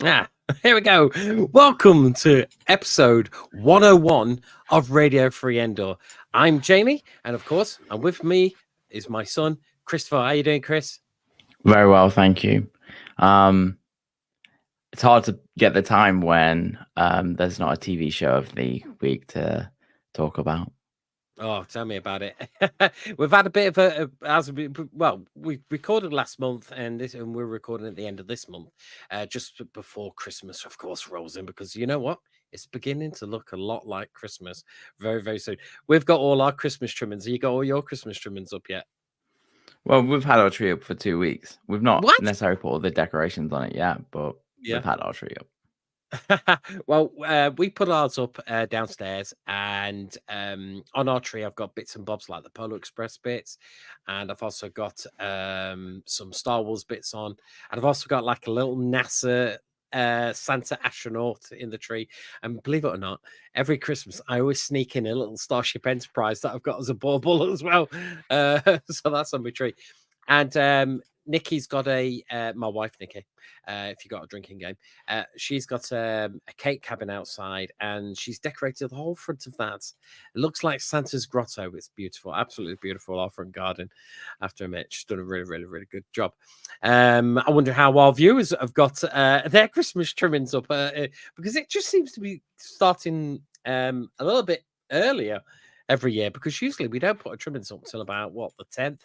Ah, here we go. Welcome to episode 101 of Radio Free Endor. I'm Jamie, and of course, and with me is my son, Christopher. How you doing, Chris? Very well, thank you. Um, it's hard to get the time when there's not a TV show of the week to talk about. Oh, tell me about it. We've had a bit of we recorded last month, and we're recording at the end of this month, just before Christmas, of course, rolls in because you know what? It's beginning to look a lot like Christmas very, very soon. We've got all our Christmas trimmings. You got all your Christmas trimmings up yet? Well, we've had our tree up for 2 weeks. We've not What? necessarily put all the decorations on it yet, but Yeah. we've had our tree up. Well, we put ours up downstairs, and on our tree, I've got bits and bobs like the Polar Express bits, and I've also got some Star Wars bits on, and I've also got like a little NASA Santa astronaut in the tree. And believe it or not, every Christmas I always sneak in a little Starship Enterprise that I've got as a bauble as well. So that's on my tree, and Nikki's got my wife Nikki. If you got a drinking game, she's got a cake cabin outside, and she's decorated the whole front of that. It looks like Santa's grotto. It's beautiful, absolutely beautiful. Our front garden, I have to admit, she's done a really, really, really good job. I wonder how our viewers have got their Christmas trimmings up because it just seems to be starting a little bit earlier every year, because usually we don't put a trimmings up till about the 10th.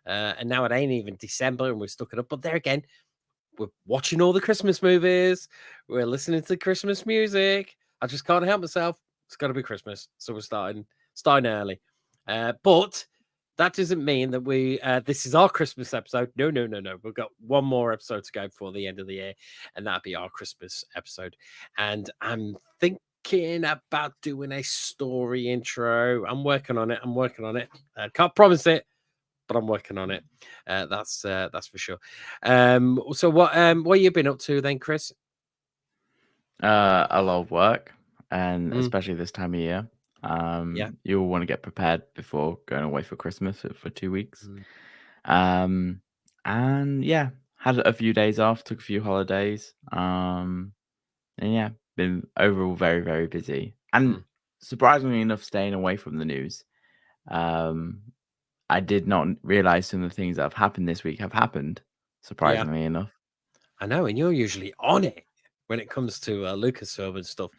And now it ain't even December and we're stuck it up. But there again, we're watching all the Christmas movies. We're listening to Christmas music. I just can't help myself. It's got to be Christmas, so we're starting early. But that doesn't mean that we. This is our Christmas episode. No. We've got one more episode to go before the end of the year, and that'll be our Christmas episode. And I'm thinking about doing a story intro. I'm working on it. Can't promise it, but I'm working on it. That's for sure. So what you been up to then, Chris? A lot of work, and Mm, especially this time of year. yeah. You'll want to get prepared before going away for Christmas for 2 weeks. Mm, And yeah, had a few days off, took a few holidays. And yeah, been overall very, very busy. And mm. surprisingly enough, staying away from the news. Um, I did not realize some of the things that have happened this week have happened, Yeah, surprisingly enough. I know, and you're usually on it when it comes to Lucasfilm and stuff.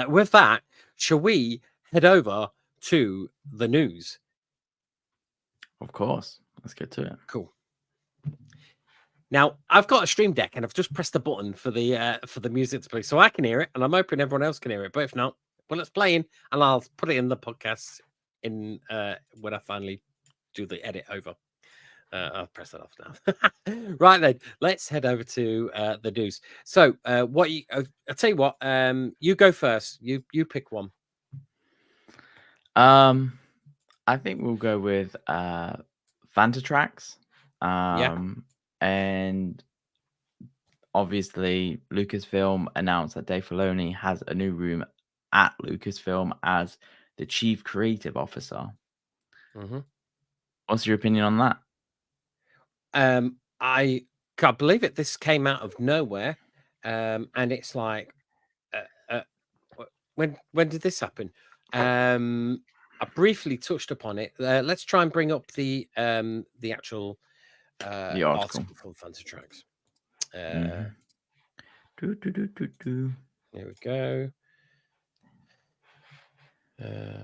With that, shall we head over to the news? Of course. Let's get to it. Cool. Now I've got a Stream Deck, and I've just pressed the button for the music to play, so I can hear it, and I'm hoping everyone else can hear it. But if not, well, it's playing, and I'll put it in the podcast in when I finally do the edit over. I'll press that off now. Right then, let's head over to the news. So, what you? I'll tell you what. You go first. You pick one. Um, I think we'll go with Fanta Tracks. Yeah. And obviously Lucasfilm announced that Dave Filoni has a new room at Lucasfilm as the Chief Creative Officer. Mm-hmm. What's your opinion on that? I can't believe it. This came out of nowhere, and it's like, when did this happen? I briefly touched upon it. Let's try and bring up the actual The article. from Fanta Tracks. Mhm. Here we go.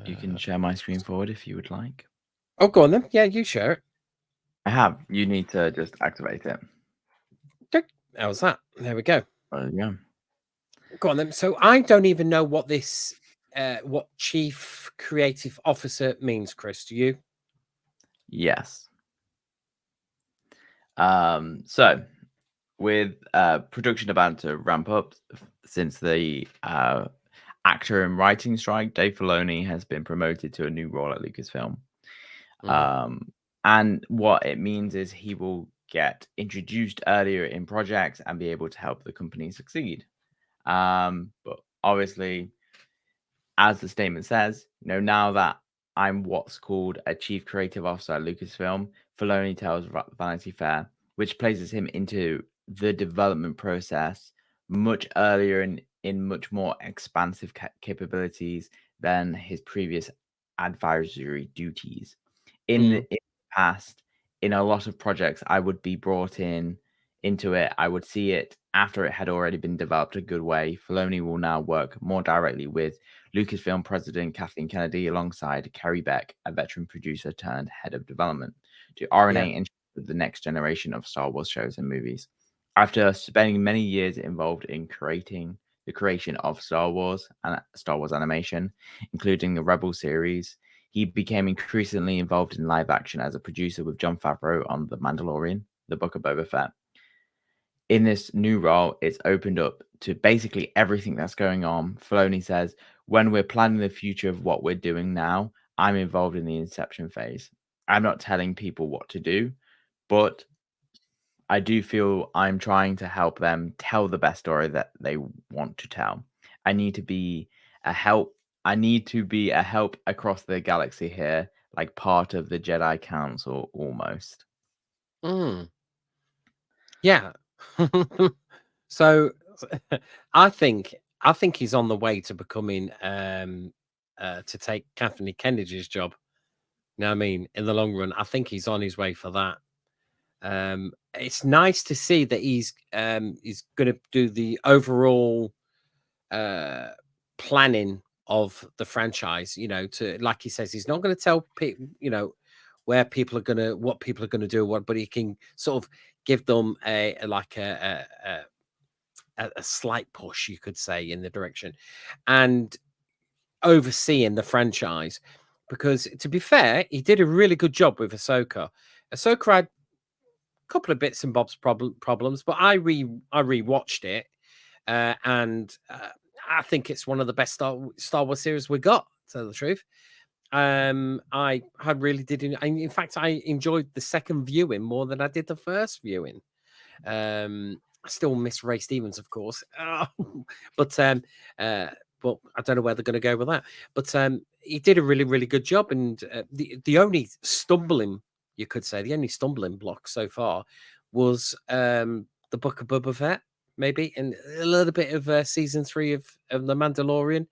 You can share my screen forward if you would like. Oh, go on then. Yeah, you share it. I have. You need to just activate it. How's that? There we go. Yeah. Go on then. So I don't even know what this, what Chief Creative Officer means, Chris. Do you? Yes. So with production about to ramp up since the actor and writing strike, Dave Filoni has been promoted to a new role at Lucasfilm. Mhm. And what it means is he will get introduced earlier in projects and be able to help the company succeed. But obviously, as the statement says, now that I'm what's called a chief creative officer at Lucasfilm, Filoni tells Vanity Fair, which places him into the development process much earlier and in much more expansive capabilities than his previous advisory duties. Mm, In the past, in a lot of projects, I would be brought into it. I would see it after it had already been developed a good way. Filoni will now work more directly with Lucasfilm president Kathleen Kennedy alongside Carrie Beck, a veteran producer turned head of development, to yeah. RNA into the next generation of Star Wars shows and movies. After spending many years involved in creating the creation of Star Wars and Star Wars animation, including the Rebel series, he became increasingly involved in live action as a producer with Jon Favreau on The Mandalorian, The Book of Boba Fett. In this new role, it's opened up to basically everything that's going on. Filoni says, when we're planning the future of what we're doing now, I'm involved in the inception phase. I'm not telling people what to do, but I do feel I'm trying to help them tell the best story that they want to tell. I need to be a help. I need to be a help across the galaxy here, like part of the Jedi Council almost. Mm, yeah. So I think he's on the way to becoming to take Kathleen Kennedy's job. You know what I mean? In the long run, I think he's on his way for that. It's nice to see that he's going to do the overall uh, planning of the franchise. You know, to like he says, he's not going to tell people, you know, where people are gonna, what people are gonna do, what, but he can sort of give them like a slight push, you could say, in the direction, and overseeing the franchise. Because to be fair, he did a really good job with Ahsoka. Ahsoka had couple of bits and bobs problems, but I rewatched it, and I think it's one of the best Star Wars series we got. To tell the truth, I had really did. In fact, I enjoyed the second viewing more than I did the first viewing. I still miss Ray Stevens, of course, but uh, but I don't know where they're going to go with that. But he did a really good job, and the only stumbling, you could say, the only stumbling block so far was the Book of Boba Fett, maybe, and a little bit of season 3 of the Mandalorian.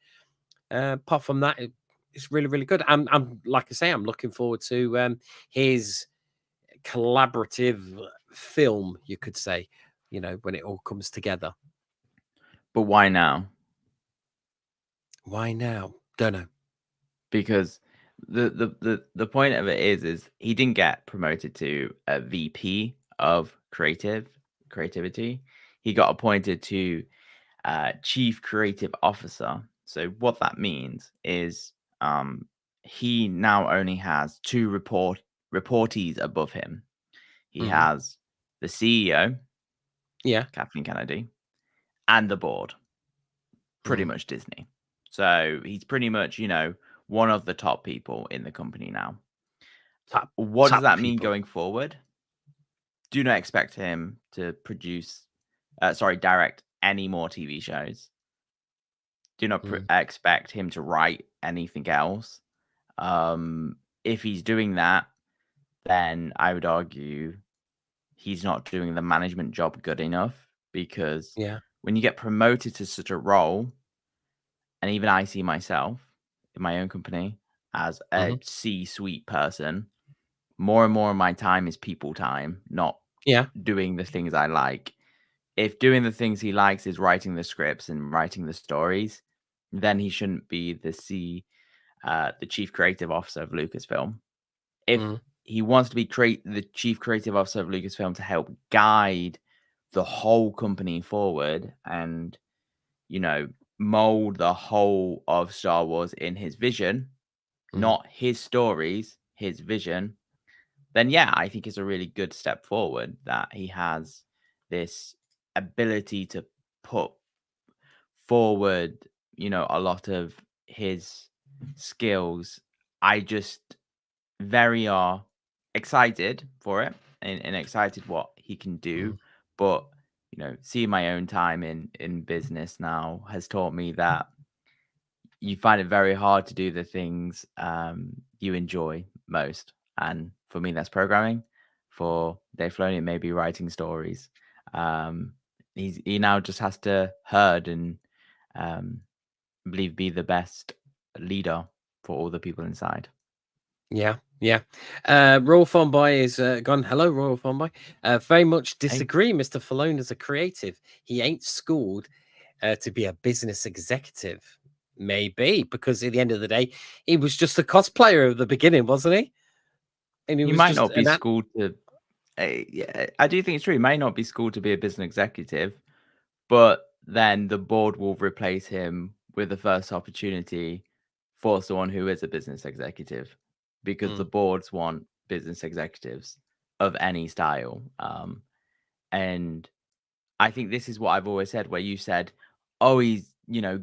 Apart from that, it's really good. I'm like I say, I'm looking forward to his collaborative film, you could say, you know, when it all comes together. But why now? Why now? Don't know. Because the point of it is he didn't get promoted to a VP of creativity. He got appointed to chief creative officer. So what that means is he now only has two reportees above him. He Mhm. has the CEO, Yeah. Kathleen Kennedy, and the board, pretty Mm. much Disney. So he's pretty much, one of the top people in the company now. Top What does top that mean people. going forward? Do not expect him to direct any more TV shows. Do not Mm. expect him to write anything else. If he's doing that, then I would argue he's not doing the management job good enough because Yeah. when you get promoted to such a role, and even I see myself in my own company as a Mhm. C-suite person, more and more of my time is people time, not Yeah. doing the things I like. If doing the things he likes is writing the scripts and writing the stories, then he shouldn't be the chief creative officer of Lucasfilm. If Mm. he wants to be the chief creative officer of Lucasfilm to help guide the whole company forward and, you know, mold the whole of Star Wars in his vision, Mm. not his stories, his vision, then yeah, I think it's a really good step forward that he has this ability to put forward, a lot of his skills. I just very are excited for it and excited what he can do. Mm. But seeing my own time in business now has taught me that you find it very hard to do the things you enjoy most. And for me, that's programming. For Dave Filoni, it may be writing stories. Um, he now just has to herd and um, I believe be the best leader for all the people inside. Yeah, yeah. Royal Fanboy is gone. Hello, Royal Fanboy. Very much Hey, disagree. Mr. Falone is a creative. He ain't schooled to be a business executive. Maybe because at the end of the day, he was just a cosplayer at the beginning, wasn't he? And he he was might just not be an schooled to. Yeah, I do think it's true. He may not be schooled to be a business executive, but then the board will replace him with the first opportunity for someone who is a business executive, because the Mm, boards want business executives of any style. And I think this is what I've always said, where you said, "Oh, he's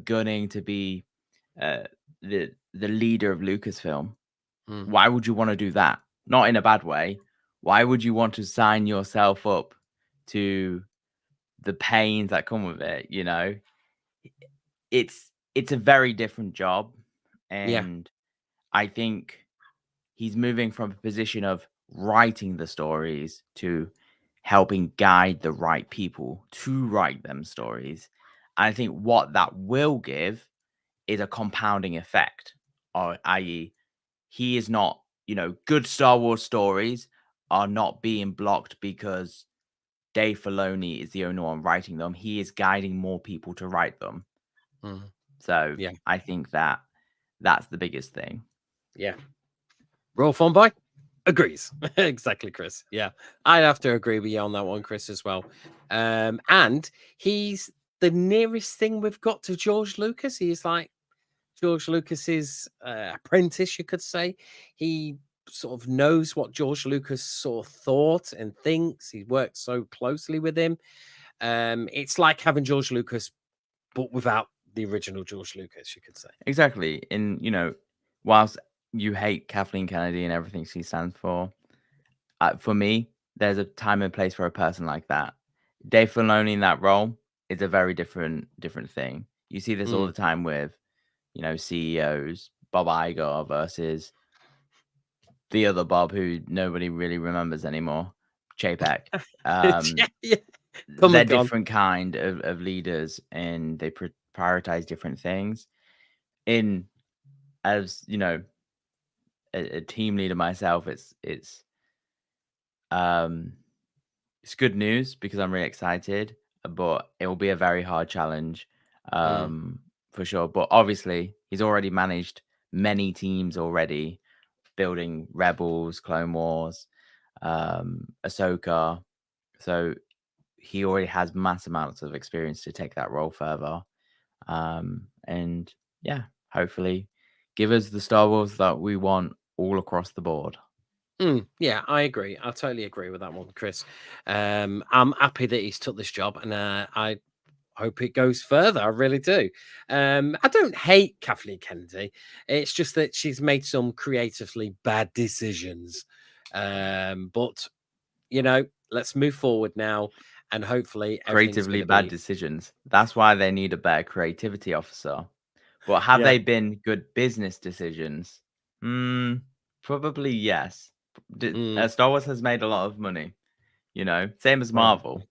gunning to be uh, the leader of Lucasfilm." mm, Why would you want to do that? Not in a bad way. Why would you want to sign yourself up to the pains that come with it? It's a very different job, yeah. and I think he's moving from a position of writing the stories to helping guide the right people to write them stories. And I think what that will give is a compounding effect, or i.e., he is not, good Star Wars stories are not being blocked because Dave Filoni is the only one writing them. He is guiding more people to write them. Mm, So yeah. I think that that's the biggest thing. Yeah. Royal Fanboy agrees. Exactly, Chris. Yeah. I'd have to agree with you on that one, Chris, as well. And he's the nearest thing we've got to George Lucas. He's like George Lucas's apprentice, you could say. He sort of knows what George Lucas sort of thought and thinks. He worked so closely with him. It's like having George Lucas, but without the original George Lucas, you could say. Exactly. And, whilst you hate Kathleen Kennedy and everything she stands for me, there's a time and place for a person like that. Dave Filoni in that role is a very different thing. You see this all Mm. the time with, CEOs, Bob Iger versus the other Bob who nobody really remembers anymore, Chapek. Yeah, Um, yeah. Come they're and gone. different kind of leaders, and they prioritize different things. In as a team leader myself, um it's good news because I'm really excited, but it will be a very hard challenge, Mm, for sure. But obviously, he's already managed many teams already, building Rebels, Clone Wars, Ahsoka. So he already has mass amounts of experience to take that role further. And yeah, hopefully, give us the Star Wars that we want all across the board. yeah, I agree. I totally agree with that one, Chris. I'm happy that he's took this job, and I hope it goes further. I really do. I don't hate Kathleen Kennedy. It's just that she's made some creatively bad decisions. But let's move forward now, and hopefully everything's going Creatively to bad be. decisions. That's why they need a better creativity officer. But have Yeah. they been good business decisions? Probably yes. Mm, Star Wars has made a lot of money, same as probably. Marvel.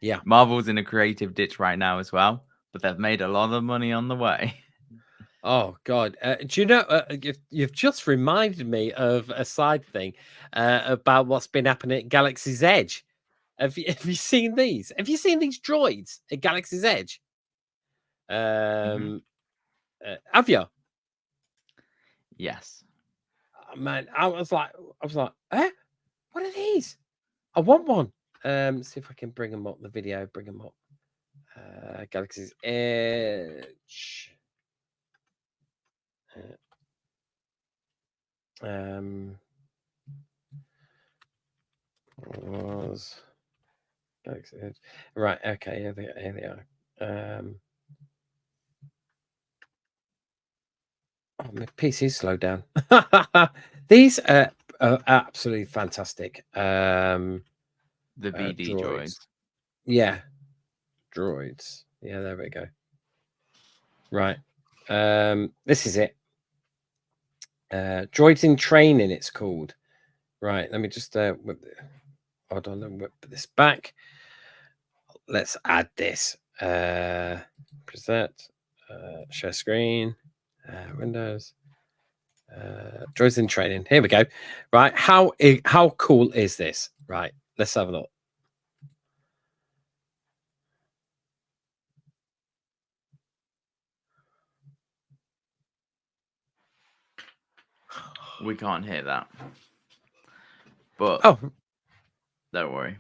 Yeah. Marvel's in a creative ditch right now as well, but they've made a lot of money on the way. Oh God! Do you know? You've just reminded me of a side thing about what's been happening at Galaxy's Edge. Have you seen these? Have you seen these droids at Galaxy's Edge? Mhm. Um, have you? Yes. Oh, man, I was like, eh? What are these? I want one. See if I can bring them up. The video, bring them up. Galaxy's Edge. Um, was Galaxy's Edge. Right. Okay. Here they are. Oh, my PC's slowed down. These are absolutely fantastic. The BD Droids. droids. Yeah, droids. Yeah, there we go. Right. This is it. Droids in training. It's called. Right. Let me just hold on and whip this back. let's add this. Present, share screen, Windows, droids in training. Here we go. Right, how cool is this? Right, let's have a look. We can't hear that, but Oh, don't worry.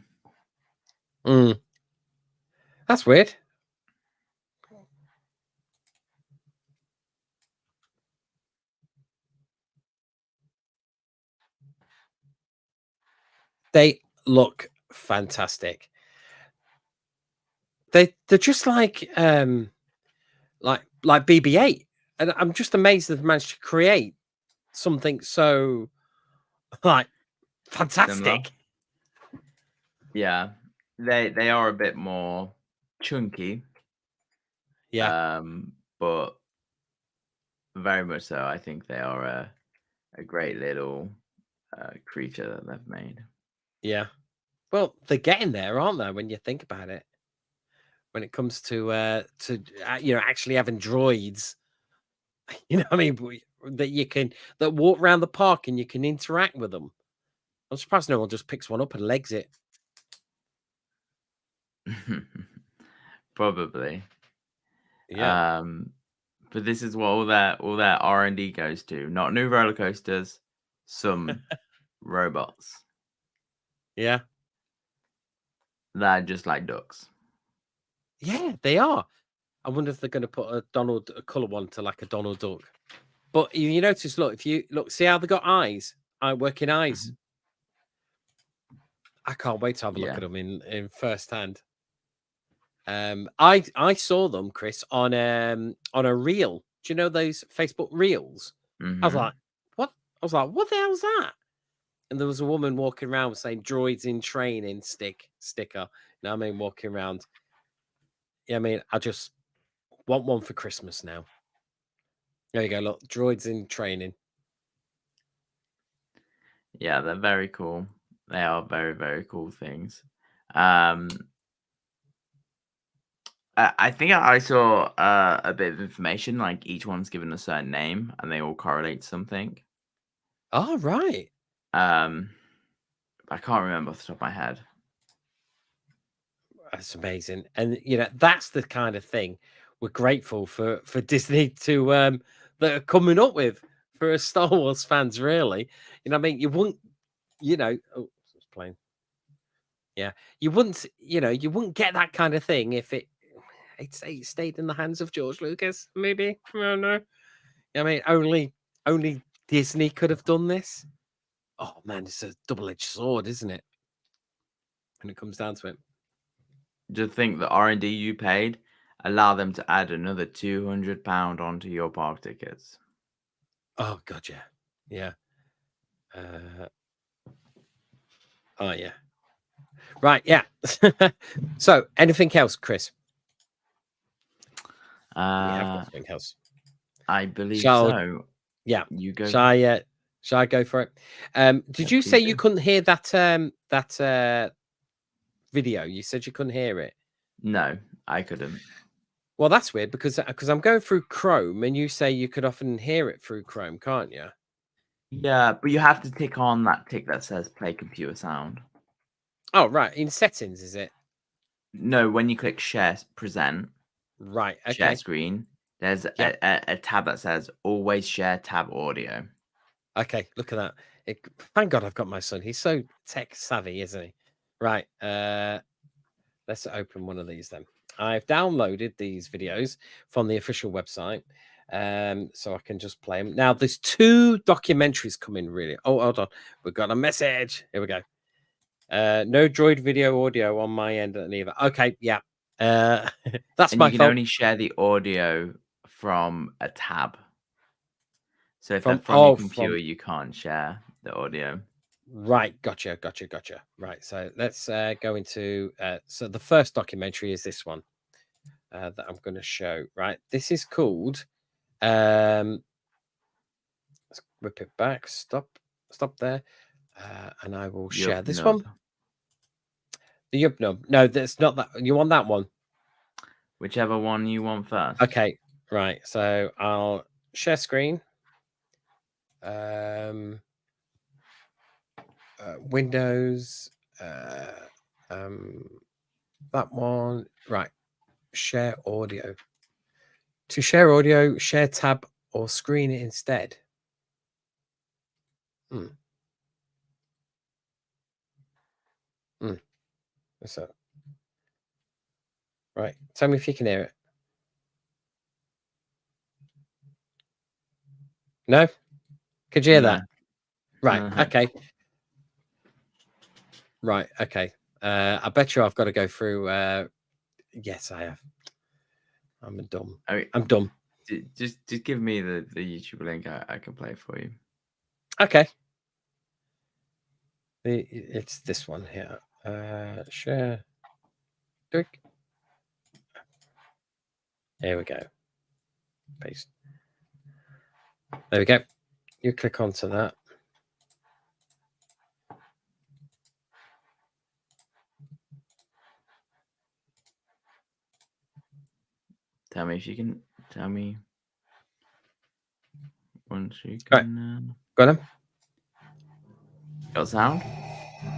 that's weird. They look fantastic. They're just like BB-8, and I'm just amazed they've managed to create something so like Similar. fantastic. Yeah, they are a bit more chunky, Yeah, but very much so. I think they are a great little creature that they've made. yeah. Well, they're getting there, aren't they? When you think about it, when it comes to actually having droids, what I mean, that walk around the park and you can interact with them. I'm surprised no one just picks one up and legs it. Probably. Yeah, But this is what all their R&D goes to. Not new roller coasters, some robots yeah, that are just like ducks. yeah. They are. I wonder if they're going to put a color one to like a Donald Duck. But you notice, look, if you look, see how they got eyes, eye working eyes. Mhm. I can't wait to have a look Yeah. at them in first hand. I saw them, Chris, on a reel. Do you know those Facebook reels? I was Hmm. like, what? I was like, what the hell's that? And there was a woman walking around saying droids in training sticker. You know what I mean? Walking around. Yeah, I mean, I just want one for Christmas now. There you go. Look, droids in training. Yeah, they're very cool. They are very, very cool things. Um, I think I saw a bit of information, like each one's given a certain name and they all correlate to something. Oh, right. Um, I can't remember off the top of my head. That's amazing. And that's the kind of thing we're grateful for Disney to that are coming up with for us Star Wars fans, really. I mean, you wouldn't, oh, it's playing. Yeah. You wouldn't get that kind of thing if it stayed in the hands of George Lucas, maybe. I don't know. I mean, only Disney could have done this. Oh man, it's a double-edged sword, isn't it? When it comes down to it. Just think the R&D you paid, allow them to add another £200 onto your park tickets. Oh god, yeah. Yeah. Uh, oh yeah. Right, yeah. So, anything else, Chris? We have got Uh, something else. I believe Shall so. yeah. You go. Shall I go for it? Yeah, Did you say please you do. couldn't hear that video? You said you couldn't hear it. No, I couldn't. Well, that's weird because I'm going through Chrome and you say you could often hear it through Chrome, can't you? Yeah, but you have to tick on that tick that says play computer sound. Oh, right. In settings, is it? No, when you click share present, Right. share Okay. screen, there's Yeah. a tab that says always share tab audio. Okay. Look at that. Thank God I've got my son. He's so tech savvy, isn't he? Right. Let's open one of these then. I've downloaded these videos from the official website, so I can just play them. Now, there's two documentaries coming. Really. Oh, hold on. We've got a message. Here we go. No droid video audio on my end neither. Okay, yeah. That's And you my can fault. only share the audio from a tab. So if they're From from your oh, computer, from you can't share the audio. right. Gotcha. Right. So let's go into. So the first documentary is this one that I'm going to show. Right. This is called. Let's whip it back. Stop there. And I will You're share opening this up. one. The Yub Nub. No, that's not that. You want that one? Whichever one you want first. Okay, right. So I'll share screen. Windows. That one. Right. Share audio. To share audio, share tab or screen instead. What's that? Right. Tell me if you can hear it. No? Could you hear that? Right. Okay. Right. Okay. I bet you I've got to go through. Yes, I have. I'm dumb. I'm dumb. Just give me the YouTube link. I can play for you. Okay. It's this one here. Share. Click. There we go. Paste. There we go. You click onto that. Tell me if you can. Tell me once you can. Right. Got him? Got sound?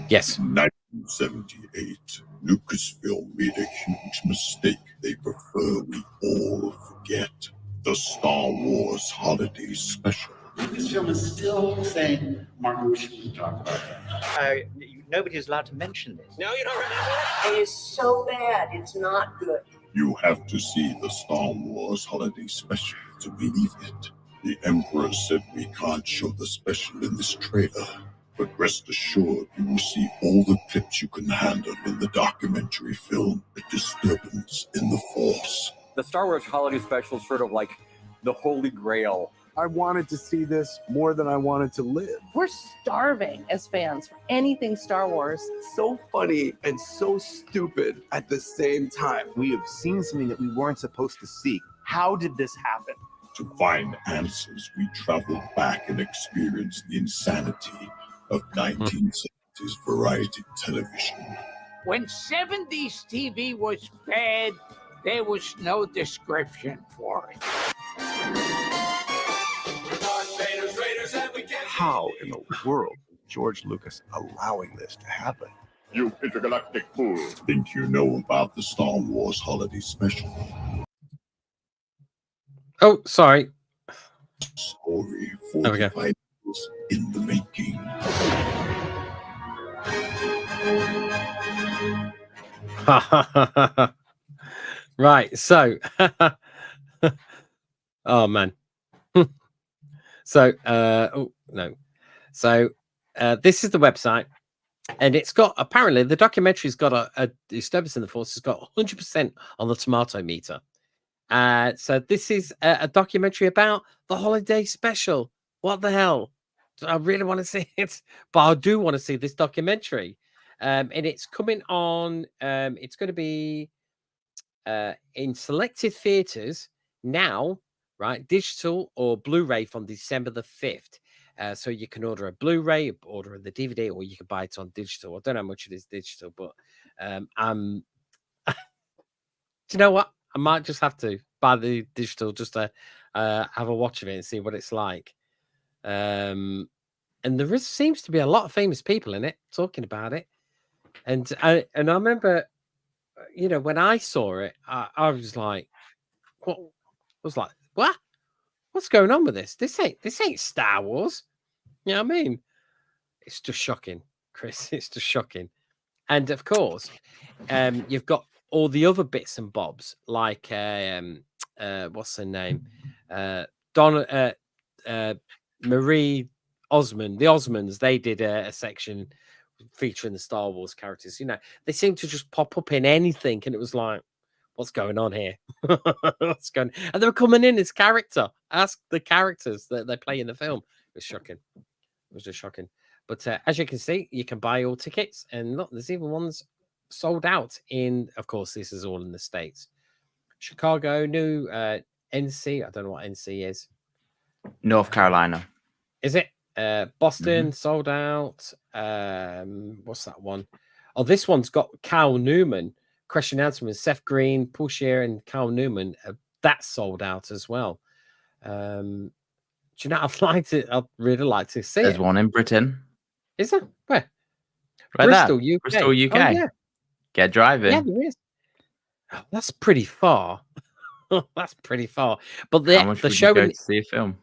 Yes. 1978. Lucasfilm made a huge mistake they prefer we all forget. The Star Wars Holiday Special. Lucasfilm is still saying, Martin, we shouldn't talk about that. Nobody's allowed to mention this. No, you don't remember it? It is so bad, it's not good. You have to see the Star Wars Holiday Special to believe it. The Emperor said we can't show the special in this trailer, but rest assured you will see all the clips you can handle in the documentary film, A Disturbance in the Force. The Star Wars Holiday Special is sort of like the holy grail. I wanted to see this more than I wanted to live. We're starving as fans for anything Star Wars. So funny and so stupid at the same time. We have seen something that we weren't supposed to see. How did this happen? To find answers, we traveled back and experienced the insanity of 1970s variety television. When 70s TV was bad, there was no description for it. How in the world is George Lucas allowing this to happen? You intergalactic fool. Think you know about the Star Wars Holiday Special? Oh, sorry. Story 45 years in the making. Right, so oh man. So oh no. So this is the website, and it's got, apparently the documentary's got a Disturbance in the Force has got 100% on the tomato meter. So this is a documentary about the holiday special. What the hell? I really want to see it, but I do want to see this documentary. And it's coming on. It's going to be in selected theaters now, right? Digital or Blu-ray from December the 5th. So you can order a Blu-ray, order the DVD, or you can buy it on digital. I don't know how much it is digital, but do you know what? I might just have to buy the digital just to have a watch of it and see what it's like. And there seems to be a lot of famous people in it talking about it. And I remember, you know, when I saw it, I was like, what? I was like, what? What's going on with this? This ain't Star Wars. You know what I mean? It's just shocking, Chris. It's just shocking. And of course, you've got all the other bits and bobs, like what's her name? Marie Osmond. The Osmonds, they did a section featuring the Star Wars characters. You know, they seem to just pop up in anything, and it was like, what's going on here? What's going? And they were coming in as character. Ask the characters that they play in the film. It was shocking. It was just shocking. But as you can see, you can buy all tickets, and look, there's even ones sold out in. Of course, this is all in the States. Chicago, New NC. I don't know what NC is. North Carolina. Is it? Boston sold out. What's that one? Oh, this one's got Cal Newman. Question announcement: Seth Green, Paul Shear, and Cal Newman. That's sold out as well. Do you know? I'd really like to see There's it. one in Britain. Is there? Where? Right Bristol, there. UK. Bristol, UK. Oh, yeah. Get driving. Yeah, there is. Oh, that's pretty far. That's pretty far. But How much the would show you go in to see a film?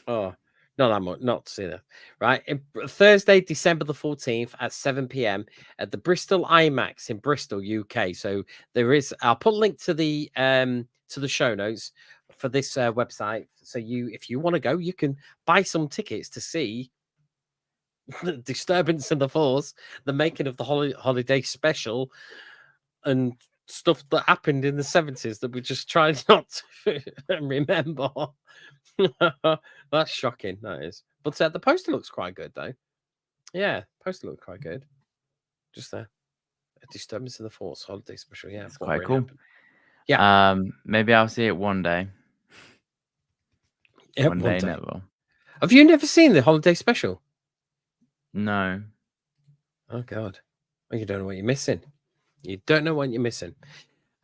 oh, not that much, not to see that. Right. Thursday, December the 14th at 7 p.m. at the Bristol IMAX in Bristol, UK. So there is I'll put a link to the show notes for this website. So if you want to go, you can buy some tickets to see the Disturbance in the Force, the making of the holiday special, and stuff that happened in the 70s that we just try not to remember. That's shocking, that is. But the poster looks quite good, though. Yeah, poster looks quite good. Just there. A Disturbance in the Force holiday special. Yeah, It's quite cool. Yeah. Maybe I'll see it one day. Yeah, one day, never. Have you never seen the holiday special? No. Oh, God. Well, you don't know what you're missing. You don't know what you're missing.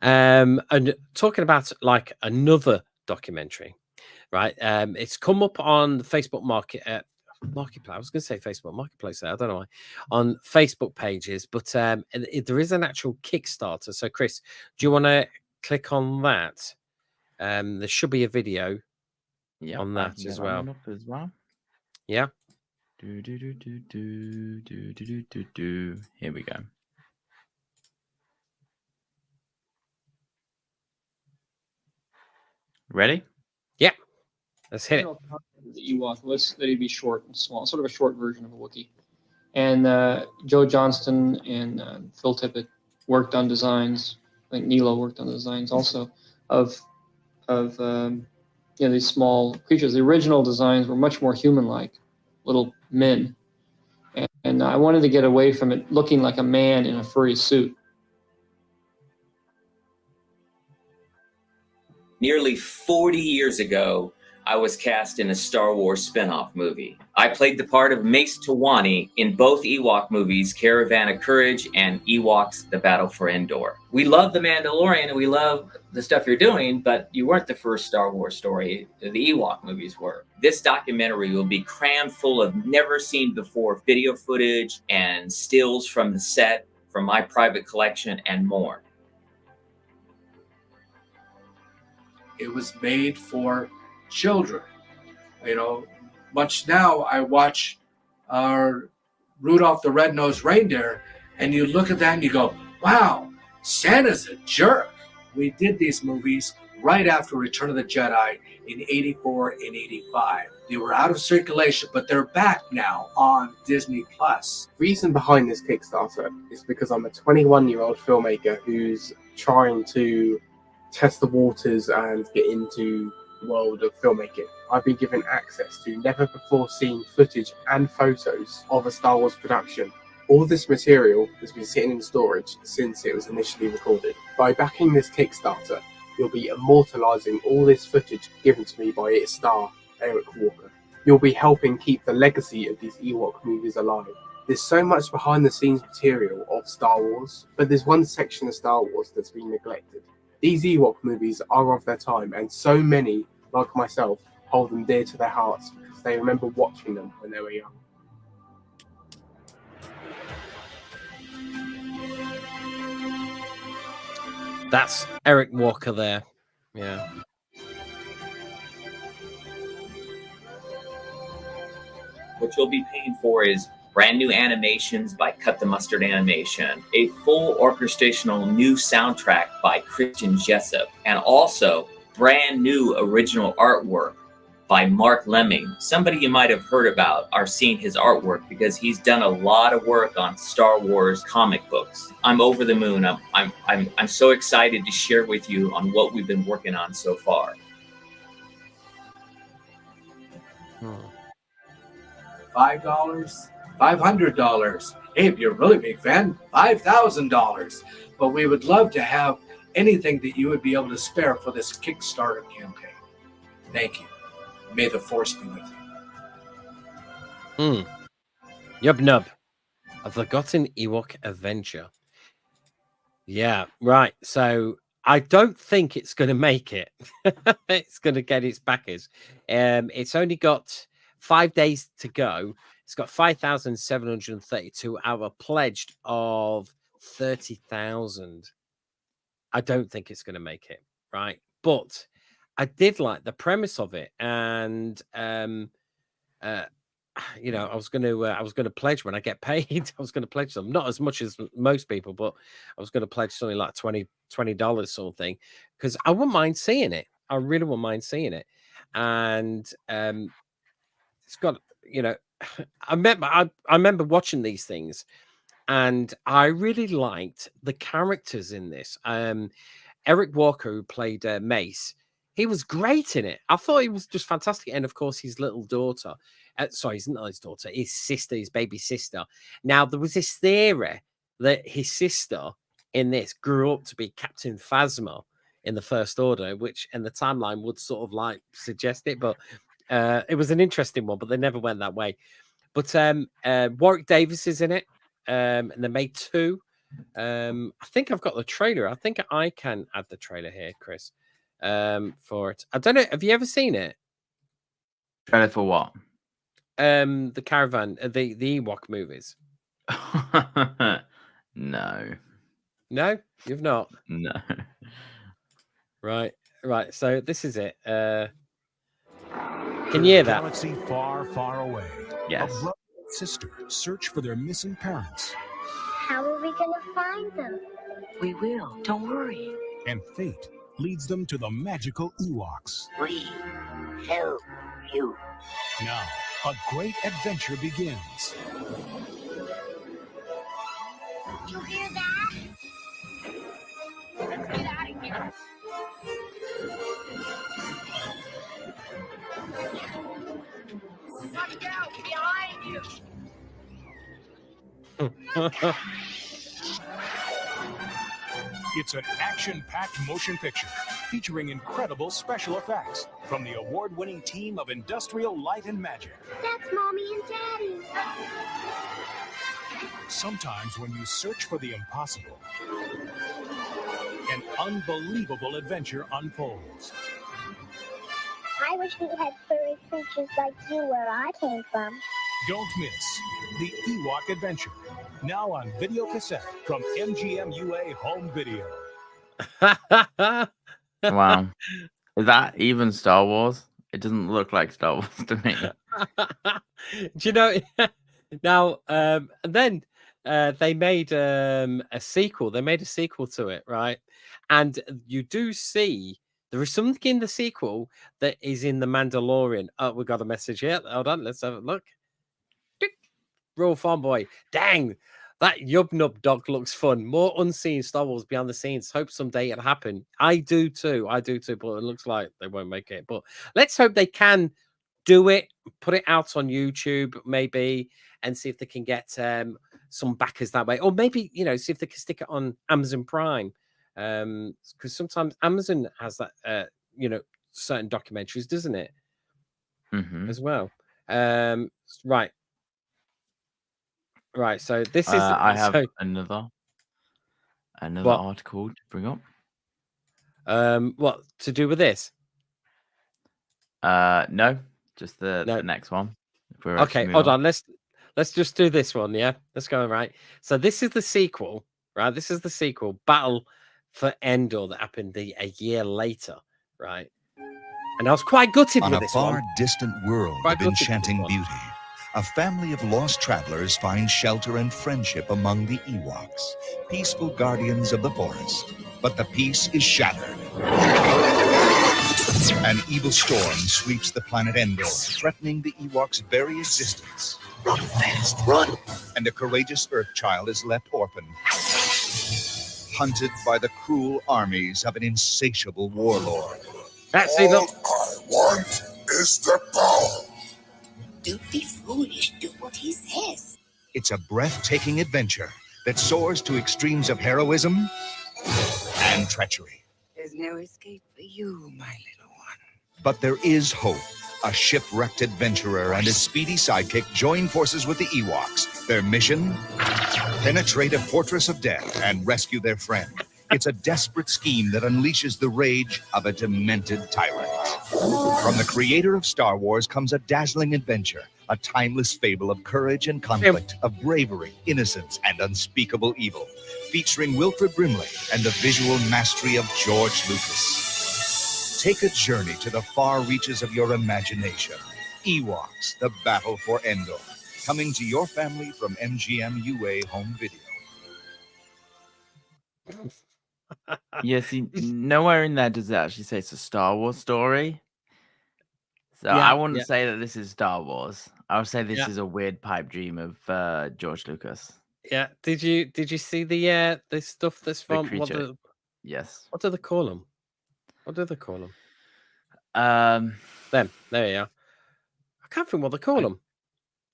And talking about like another documentary, right? It's come up on the Facebook marketplace. I was going to say Facebook Marketplace. I don't know why. On Facebook pages, but there is an actual Kickstarter. So, Chris, do you want to click on that? There should be a video on that as well. Yeah. Here we go. Ready? Yeah. Let's hit it. The Ewok was that he'd be short and small, sort of a short version of a Wookiee. And Joe Johnston and Phil Tippett worked on designs. I think Nilo worked on the designs also of these small creatures. The original designs were much more human-like, little men. And I wanted to get away from it looking like a man in a furry suit. Nearly 40 years ago, I was cast in a Star Wars spinoff movie. I played the part of Mace Tawani in both Ewok movies, Caravan of Courage and Ewoks, The Battle for Endor. We love The Mandalorian and we love the stuff you're doing, but you weren't the first Star Wars story. The Ewok movies were. This documentary will be crammed full of never seen before video footage and stills from the set, from my private collection, and more. It was made for children. Much now I watch our Rudolph the Red-Nosed Reindeer, and you look at that and you go, wow, Santa's a jerk. We did these movies right after Return of the Jedi in 84 and 85. They were out of circulation, but they're back now on Disney+. The reason behind this Kickstarter is because I'm a 21-year-old filmmaker who's trying to test the waters and get into the world of filmmaking. I've been given access to never before seen footage and photos of a Star Wars production. All this material has been sitting in storage since it was initially recorded. By backing this Kickstarter, you'll be immortalising all this footage given to me by its star, Eric Walker. You'll be helping keep the legacy of these Ewok movies alive. There's so much behind the scenes material of Star Wars, but there's one section of Star Wars that's been neglected. These Ewok movies are of their time, and so many, like myself, hold them dear to their hearts because they remember watching them when they were young. That's Eric Walker there. Yeah. What you'll be paying for is brand new animations by Cut the Mustard Animation, a full orchestrational new soundtrack by Christian Jessup, and also brand new original artwork by Mark Lemming, somebody you might have heard about or seen his artwork because he's done a lot of work on Star Wars comic books. I'm over the moon. I'm so excited to share with you on what we've been working on so far. $5, $500. Hey, if you're a really big fan, $5,000. But we would love to have anything that you would be able to spare for this Kickstarter campaign. Thank you. May the Force be with you. Yub nub. A Forgotten Ewok Adventure. Yeah, right. So I don't think it's going to make it. It's going to get its backers. It's only got 5 days to go. It's got 5,732 out of a pledged of 30,000. I don't think it's going to make it, right? But I did like the premise of it, and you know, I was going to pledge when I get paid. I was going to pledge them, not as much as most people, but I was going to pledge something like $20 sort of thing, because I wouldn't mind seeing it. I really wouldn't mind seeing it, and it's got, you know, I remember watching these things, and I really liked the characters in this. Eric Walker, who played Mace, he was great in it. I thought he was just fantastic. And of course, his little daughter, sorry, he's not his daughter, his sister, his baby sister. Now, there was this theory that his sister in this grew up to be Captain Phasma in the First Order, which in the timeline would sort of like suggest it. But it was an interesting one, but they never went that way. But Warwick Davis is in it, and they made two. I think I've got the trailer. I think I can add the trailer here, Chris, for it. I don't know. Have you ever seen it? Trailer for what? The Caravan, the Ewok movies. No. No, you've not. No. Right. So this is it. Can you hear that? Galaxy far, far away. Yes. A brother and sister search for their missing parents. How are we going to find them? We will. Don't worry. And fate leads them to the magical Ewoks. We help you. Now, a great adventure begins. Did you hear that? Let's get out of here. Watch out! Behind you! It's an action-packed motion picture featuring incredible special effects from the award-winning team of Industrial Light and Magic. That's Mommy and Daddy. Sometimes when you search for the impossible, an unbelievable adventure unfolds. I wish we had furry creatures like you where I came from. Don't miss The Ewok Adventure, now on video cassette from MGM UA Home Video. Wow. Is that even Star Wars? It doesn't look like Star Wars to me. Do you know? Now, and then they made a sequel. They made a sequel to it, right? And you do see there is something in the sequel that is in The Mandalorian. Oh, we got a message here. Hold on, let's have a look. Royal Farm Boy. Dang, that Yub Nub dog looks fun. More unseen Star Wars behind the scenes. Hope someday it'll happen. I do too. But it looks like they won't make it. But let's hope they can do it, put it out on YouTube, maybe, and see if they can get some backers that way. Or maybe, you know, see if they can stick it on Amazon Prime. Because sometimes Amazon has that, you know, certain documentaries, doesn't it? Mm-hmm. As well. Right. So this is. I have another what? article to bring up. What to do with this? No, just the next one. Okay, hold on. Let's just do this one. Yeah, let's go. Right. So this is the sequel. Right. This is the sequel, Battle for Endor, that happened a year later. Right. And I was quite gutted on with a this far one. distant world of enchanting beauty. A family of lost travelers finds shelter and friendship among the Ewoks, peaceful guardians of the forest. But the peace is shattered. An evil storm sweeps the planet Endor, threatening the Ewoks' very existence. Run fast, run! And a courageous Earth child is left orphaned, hunted by the cruel armies of an insatiable warlord. That's it. All I want is the power. Don't be foolish. Do what he says. It's a breathtaking adventure that soars to extremes of heroism and treachery. There's no escape for you, my little one. But there is hope. A shipwrecked adventurer and his speedy sidekick join forces with the Ewoks. Their mission? Penetrate a fortress of death and rescue their friend. It's a desperate scheme that unleashes the rage of a demented tyrant. From the creator of Star Wars comes a dazzling adventure, a timeless fable of courage and conflict, of bravery, innocence, and unspeakable evil, featuring Wilfred Brimley and the visual mastery of George Lucas. Take a journey to the far reaches of your imagination. Ewoks, The Battle for Endor. Coming to your family from MGM UA Home Video. Yeah, see, nowhere in there does it actually say it's a Star Wars story. So I Yeah, wouldn't yeah, say that this is Star Wars. I would say this yeah, is a weird pipe dream of George Lucas. yeah. Did you see the stuff that's The from creature. Yes. what do they call them? What do they call them? Um, Them. There you are. I can't think what they call them.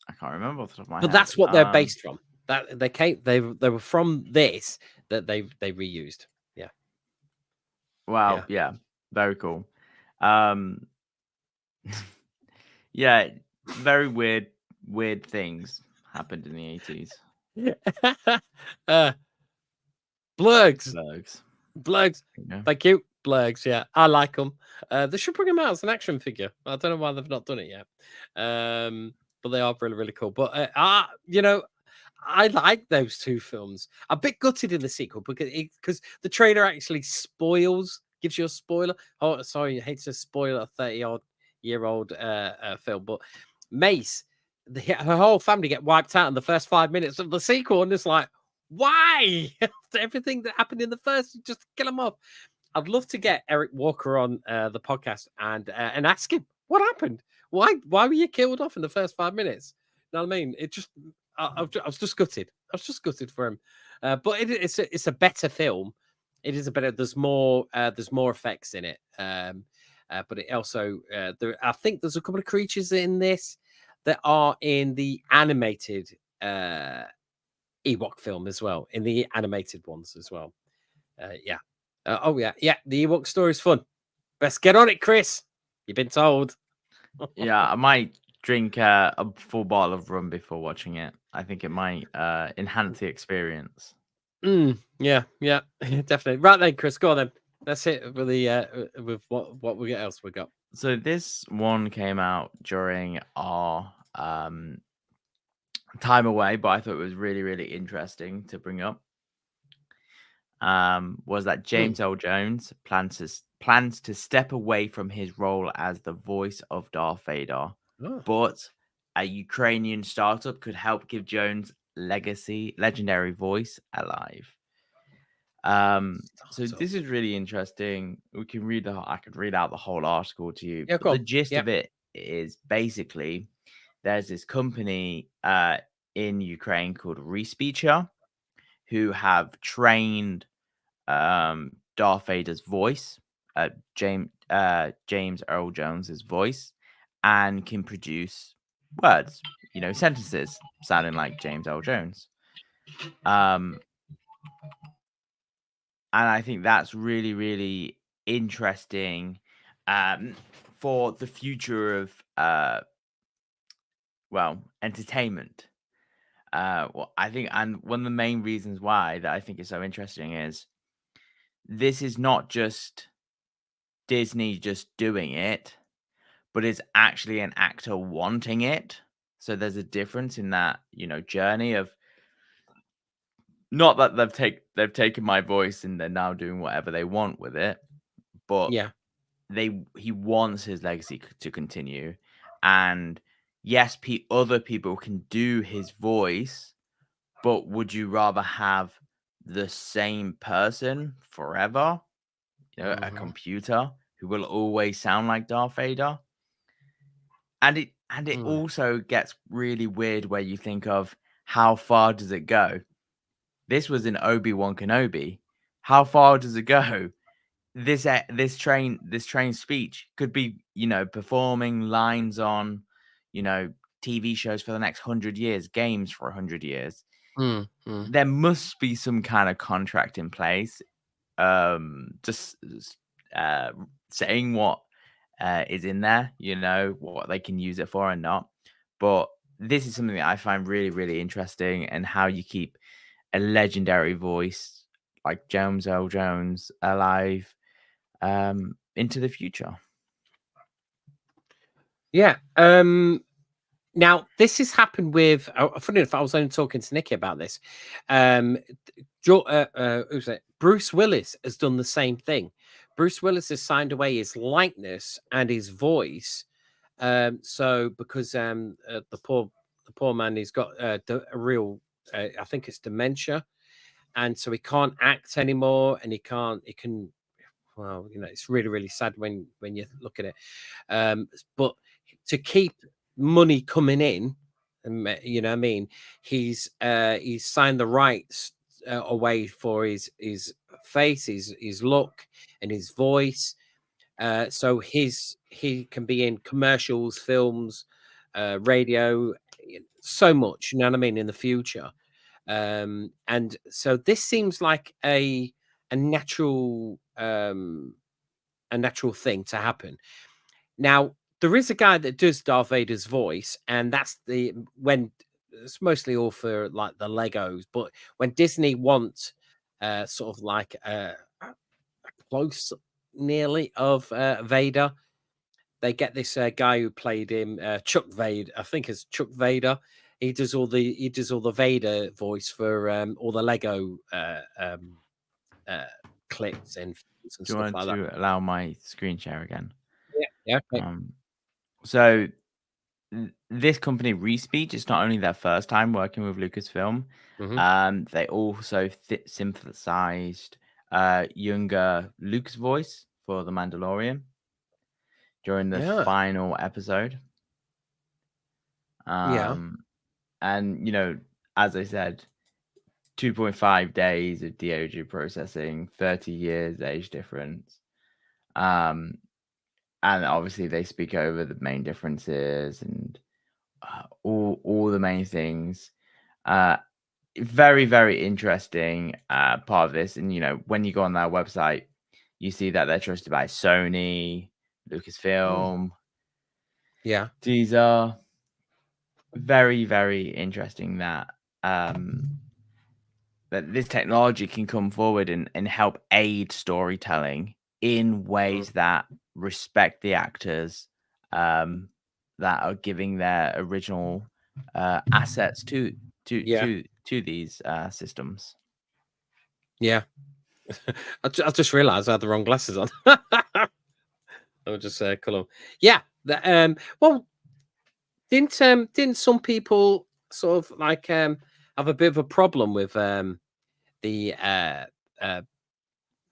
I can't remember off the top of my But head. that's what they're based from. That they were from this that they reused. Yeah. Wow. Yeah. Very cool. Yeah. Very weird things happened in the 80s. Blurgs. Blurgs. Yeah. Thank you. Blurgs. Yeah, I like them. They should bring them out as an action figure. I don't know why they've not done it yet. But they are really, really cool. But I like those two films. A bit gutted in the sequel because the trailer actually gives you a spoiler. Oh, sorry, I hate to spoil a 30-odd-year-old film, but Mace, her whole family get wiped out in the first 5 minutes of the sequel, and it's like, why? After everything that happened in the first, just kill them off. I'd love to get Eric Walker on the podcast and ask him what happened. Why were you killed off in the first 5 minutes? You know what I mean? It just I was just gutted. I was just gutted for him. But it's a better film. It is a better. There's more effects in it. But it also I think there's a couple of creatures in this that are in the animated Ewok film as well. In the animated ones as well. Yeah. The Ewok story is fun. Best get on it, Chris. You've been told. Yeah, I might drink a full bottle of rum before watching it. I think it might enhance the experience. Yeah, definitely. Right then, Chris, go on then. That's it with the with what we else we got. So this one came out during our time away, but I thought it was really, really interesting to bring up. Was that James L. Jones plans to step away from his role as the voice of Darth Vader, but a Ukrainian startup could help give Jones' legendary voice alive. So this is really interesting. We can I could read out the whole article to you. Yeah, But the gist of it is basically there's this company in Ukraine called Respeecher who have trained Darth Vader's voice, James Earl Jones's voice, and can produce words, sentences sounding like James Earl Jones. And I think that's really, really interesting for the future of entertainment. I think, and one of the main reasons why that I think is so interesting is this is not just Disney just doing it, but it's actually an actor wanting it. So there's a difference in that, journey of not that they've taken my voice and they're now doing whatever they want with it, but he wants his legacy to continue. And yes, other people can do his voice, but would you rather have the same person forever? A computer who will always sound like Darth Vader. And it also gets really weird where you think of how far does it go? This was in Obi-Wan Kenobi. How far does it go? This train speech could be, performing lines on, TV shows for the next 100 years, games for 100 years. There must be some kind of contract in place. Just saying what is in there, you know, what they can use it for and not. But this is something that I find really, really interesting, and how you keep a legendary voice like James Earl Jones alive into the future. Yeah. Now this has happened with. Funny enough, I was only talking to Nikki about this. Who's it? Bruce Willis has done the same thing. Bruce Willis has signed away his likeness and his voice. So because the poor man, he's got a real, I think it's dementia, and so he can't act anymore, and he can. Well, you know, it's really, really sad when you look at it. But to keep money coming in, you know what I mean, he's signed the rights away for his face, his look, and his voice. So he can be in commercials, films, radio, so much, you know what I mean, in the future. And so this seems like a natural thing to happen. Now, there is a guy that does Darth Vader's voice, and that's when it's mostly all for like the Legos, but when Disney want sort of like a close nearly of Vader, they get this guy who played him, Chuck Vader, I think it's Chuck Vader. He does all the Vader voice for all the Lego clips and films and Do you stuff want like that. to allow my screen share again? Yeah. Okay. So this company, Respeech, it's not only their first time working with Lucasfilm. They also synthesized younger Luke's voice for The Mandalorian during the final episode. And, you know, as I said, 2.5 days of DOG processing, 30 years age difference. And obviously they speak over the main differences and all the main things. Very, very interesting part of this. And, you know, when you go on their website, you see that they're trusted by Sony, Lucasfilm. Yeah. These are very, very interesting that that this technology can come forward and help aid storytelling in ways that respect the actors, that are giving their original assets to these systems. Yeah. I just realized I had the wrong glasses on. I'll just colour. Yeah. Well, didn't some people sort of like have a bit of a problem with the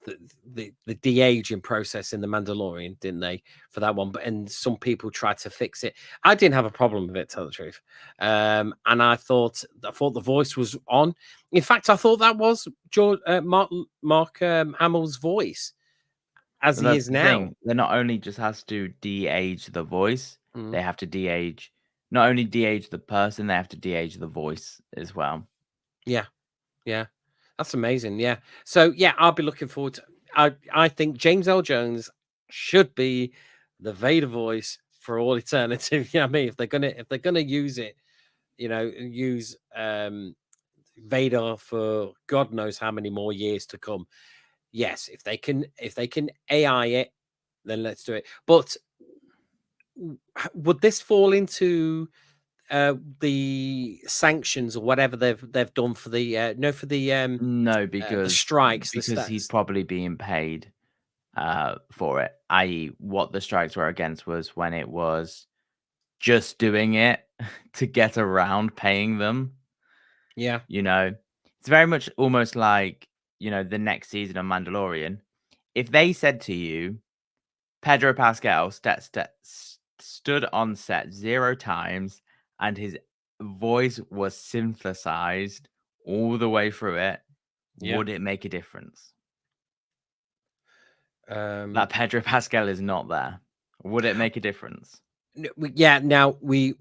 the de-aging process in the Mandalorian, didn't they, for that one? But and some people tried to fix it. I didn't have a problem with it, to tell the truth. And I thought the voice was on. In fact, I thought that was Mark Hamill's voice as But he that's is the now. thing. They not only just has to de-age the voice, they have to de-age, not only de-age the person, they have to de-age the voice as well. Yeah. That's amazing. Yeah. So yeah, I'll be looking forward to. I think James L. Jones should be the Vader voice for all eternity. You know what I mean? If they're gonna use it, you know, use Vader for God knows how many more years to come. Yes, if they can AI it, then let's do it. But would this fall into the sanctions or whatever they've done for the No, the strikes, because he's probably being paid for it, i.e. what the strikes were against was when it was just doing it to get around paying them. Yeah. You know, it's very much almost like, you know, the next season of Mandalorian. If they said to you, Pedro Pascal stood on set 0 times and his voice was synthesized all the way through it, would it make a difference? That Pedro Pascal is not there. Would it make a difference? Yeah. Now we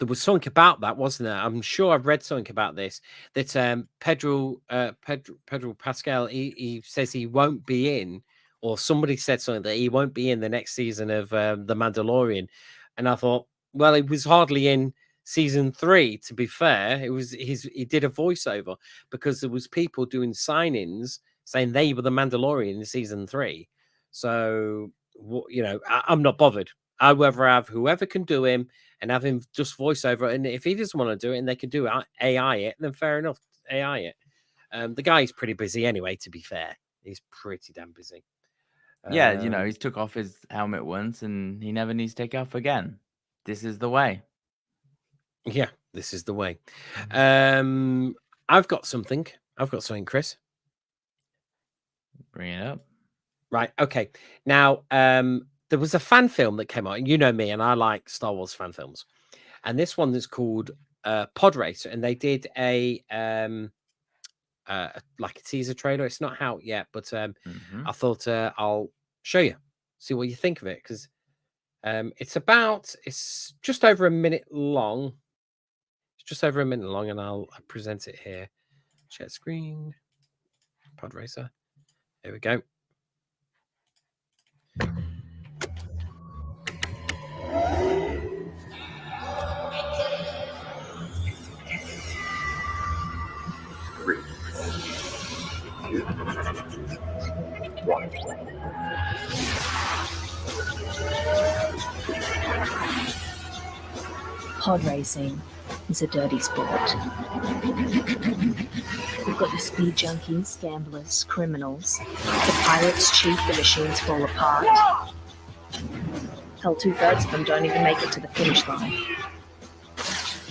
there was something about that, wasn't there? I'm sure I've read something about this. That Pedro Pascal, he says he won't be in or somebody said something that he won't be in the next season of The Mandalorian, and I thought, well, he was hardly in season 3. To be fair, he did a voiceover because there was people doing sign-ins saying they were the Mandalorian in season 3. So I'm not bothered. I'd rather have whoever can do him and have him just voiceover. And if he doesn't want to do it and they can do AI it, then fair enough, AI it. The guy's pretty busy anyway, to be fair. He's pretty damn busy. Yeah, he's took off his helmet once and he never needs to take it off again. This is the way. Yeah, this is the way. I've got something, Chris. Bring it up. Right, okay. Now, there was a fan film that came out, and you know me, and I like Star Wars fan films. And this one is called Pod Racer, and they did a like a teaser trailer. It's not out yet, but I thought I'll show you, see what you think of it, because it's just over a minute long. It's just over a minute long, and I'll present it here. Share screen. Pod Racer. Here we go. Pod racing is a dirty sport. We've got the speed junkies, gamblers, criminals. The pirates cheat, the machines fall apart. Hell, 2/3 of them don't even make it to the finish line.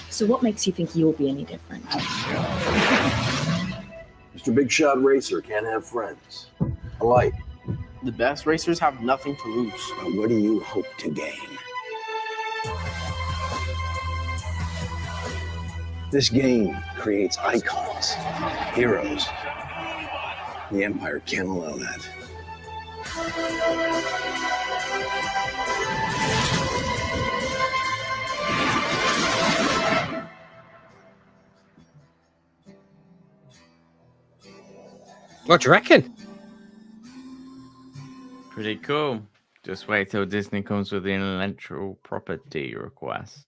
So what makes you think you'll be any different? Mr. Big Shot Racer can't have friends. A light. The best racers have nothing to lose. But what do you hope to gain? This game creates icons, heroes. The Empire can't allow that. What do you reckon? Pretty cool. Just wait till Disney comes with the intellectual property request.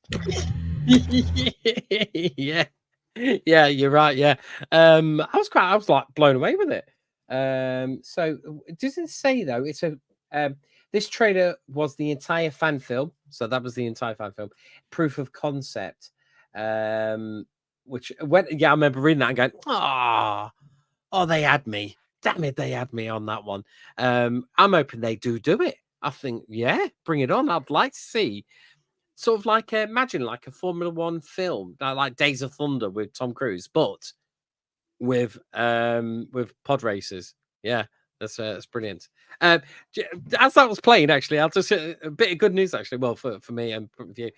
Yeah, you're right. Yeah, I was like blown away with it. So it doesn't say though. It's this trailer was the entire fan film. So that was the entire fan film. Proof of concept. Which I remember reading that and going, oh, they had me. Damn it, they had me on that one. I'm hoping they do it. I think, yeah, bring it on. I'd like to see sort of like imagine like a Formula One film, like Days of Thunder with Tom Cruise, but with pod racers. Yeah, that's brilliant. As that was playing, actually, I'll just a bit of good news actually. Well, for me and for you,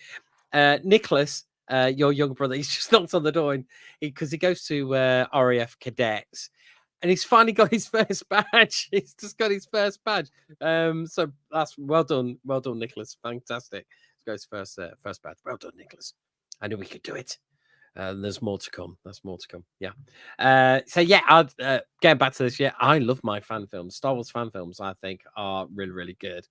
Nicholas, your younger brother, he's just knocked on the door and because he goes to RAF cadets. And he's finally got his first badge. He's just got his first badge. So that's well done, Nicholas. Fantastic. He's got his first badge. Well done, Nicholas. I knew we could do it. There's more to come. There's more to come. Yeah. So yeah, I'll getting back to this. Yeah, I love my fan films. Star Wars fan films, I think, are really, really good.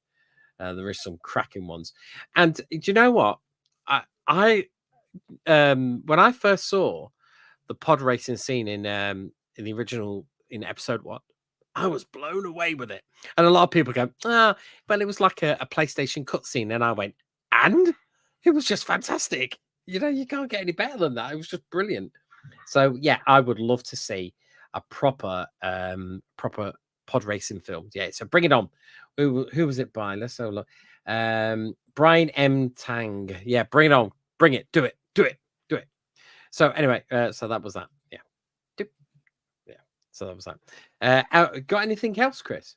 There is some cracking ones. And do you know what? I when I first saw the pod racing scene in the original. In episode 1, I was blown away with it. And a lot of people go, but it was like a PlayStation cutscene. And I went, and it was just fantastic. You can't get any better than that. It was just brilliant. So yeah, I would love to see a proper pod racing film. Yeah, so bring it on. Who was it by? Let's have a look. Brian M. Tang. Yeah, bring it on. Bring it. Do it. So anyway, so that was that. Yeah. So that was that. Got anything else, Chris?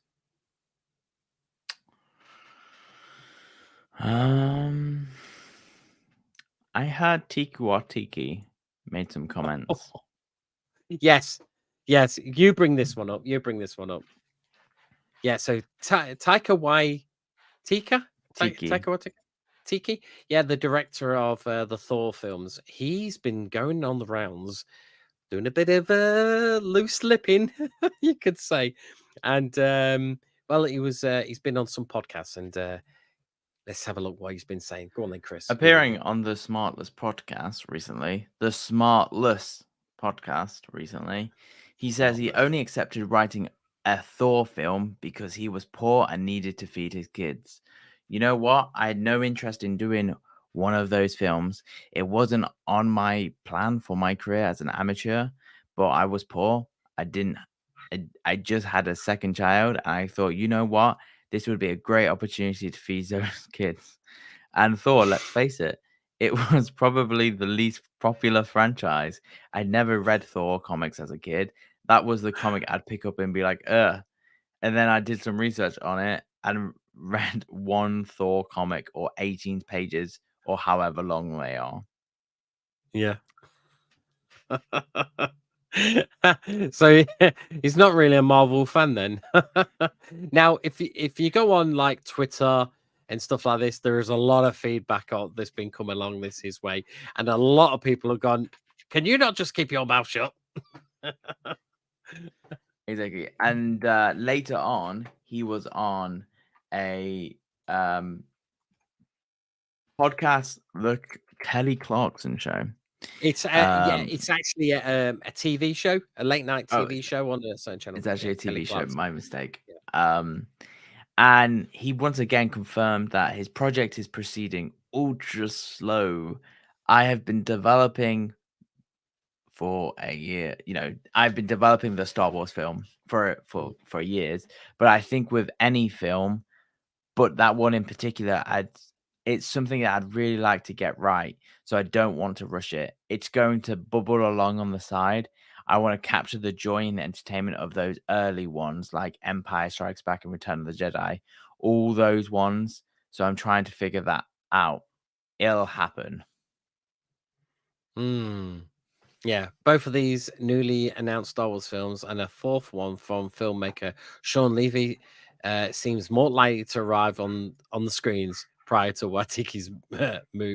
I heard Tiki made some comments. Yes. You bring this one up. Yeah. So Taika Waititi. Tiki. Yeah, the director of the Thor films. He's been going on the rounds. Doing a bit of loose lipping, you could say. And Well, he's been on some podcasts, and let's have a look what he's been saying. Go on then, Chris. Appearing on the Smartless podcast recently, he says he only accepted writing a Thor film because he was poor and needed to feed his kids. You know what? I had no interest in doing one of those films. It wasn't on my plan for my career as an amateur, but I was poor. I just had a second child, and I thought, you know what? This would be a great opportunity to feed those kids. And Thor, let's face it, it was probably the least popular franchise. I never read Thor comics as a kid. That was the comic I'd pick up and be like, ugh. And then I did some research on it and read one Thor comic or 18 pages or however long they are. Yeah. So he's not really a Marvel fan then. Now, if you go on like Twitter and stuff like this, there is a lot of feedback on that's been coming along this his way, and a lot of people have gone, "Can you not just keep your mouth shut?" Exactly. And later on, he was on a podcast, the Kelly Clarkson Show. It's it's actually a TV show, a late night TV show on a certain channel. It's actually a Kelly TV show. Clarkson. My mistake. And he once again confirmed that his project is proceeding ultra slow. I have been developing for a year. You know, I've been developing the Star Wars film for years. But I think with any film, but that one in particular, it's something that I'd really like to get right. So I don't want to rush it. It's going to bubble along on the side. I want to capture the joy and entertainment of those early ones like Empire Strikes Back and Return of the Jedi, all those ones. So I'm trying to figure that out. It'll happen. Yeah, both of these newly announced Star Wars films and a fourth one from filmmaker Sean Levy seems more likely to arrive on the screens prior to Watiki's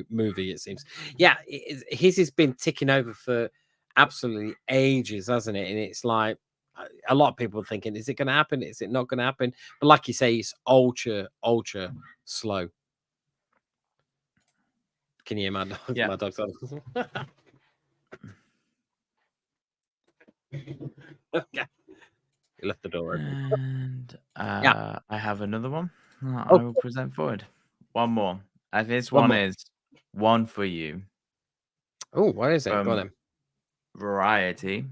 movie, it seems. Yeah, his has been ticking over for absolutely ages, hasn't it? And it's like a lot of people are thinking, is it going to happen? Is it not going to happen? But like you say, it's ultra slow. Can you hear my dog? Yeah. My dog's on. Okay. You left the door open. And I have another one I will present forward. One more. This one is one for you. Oh, what is it? Go on then. Variety.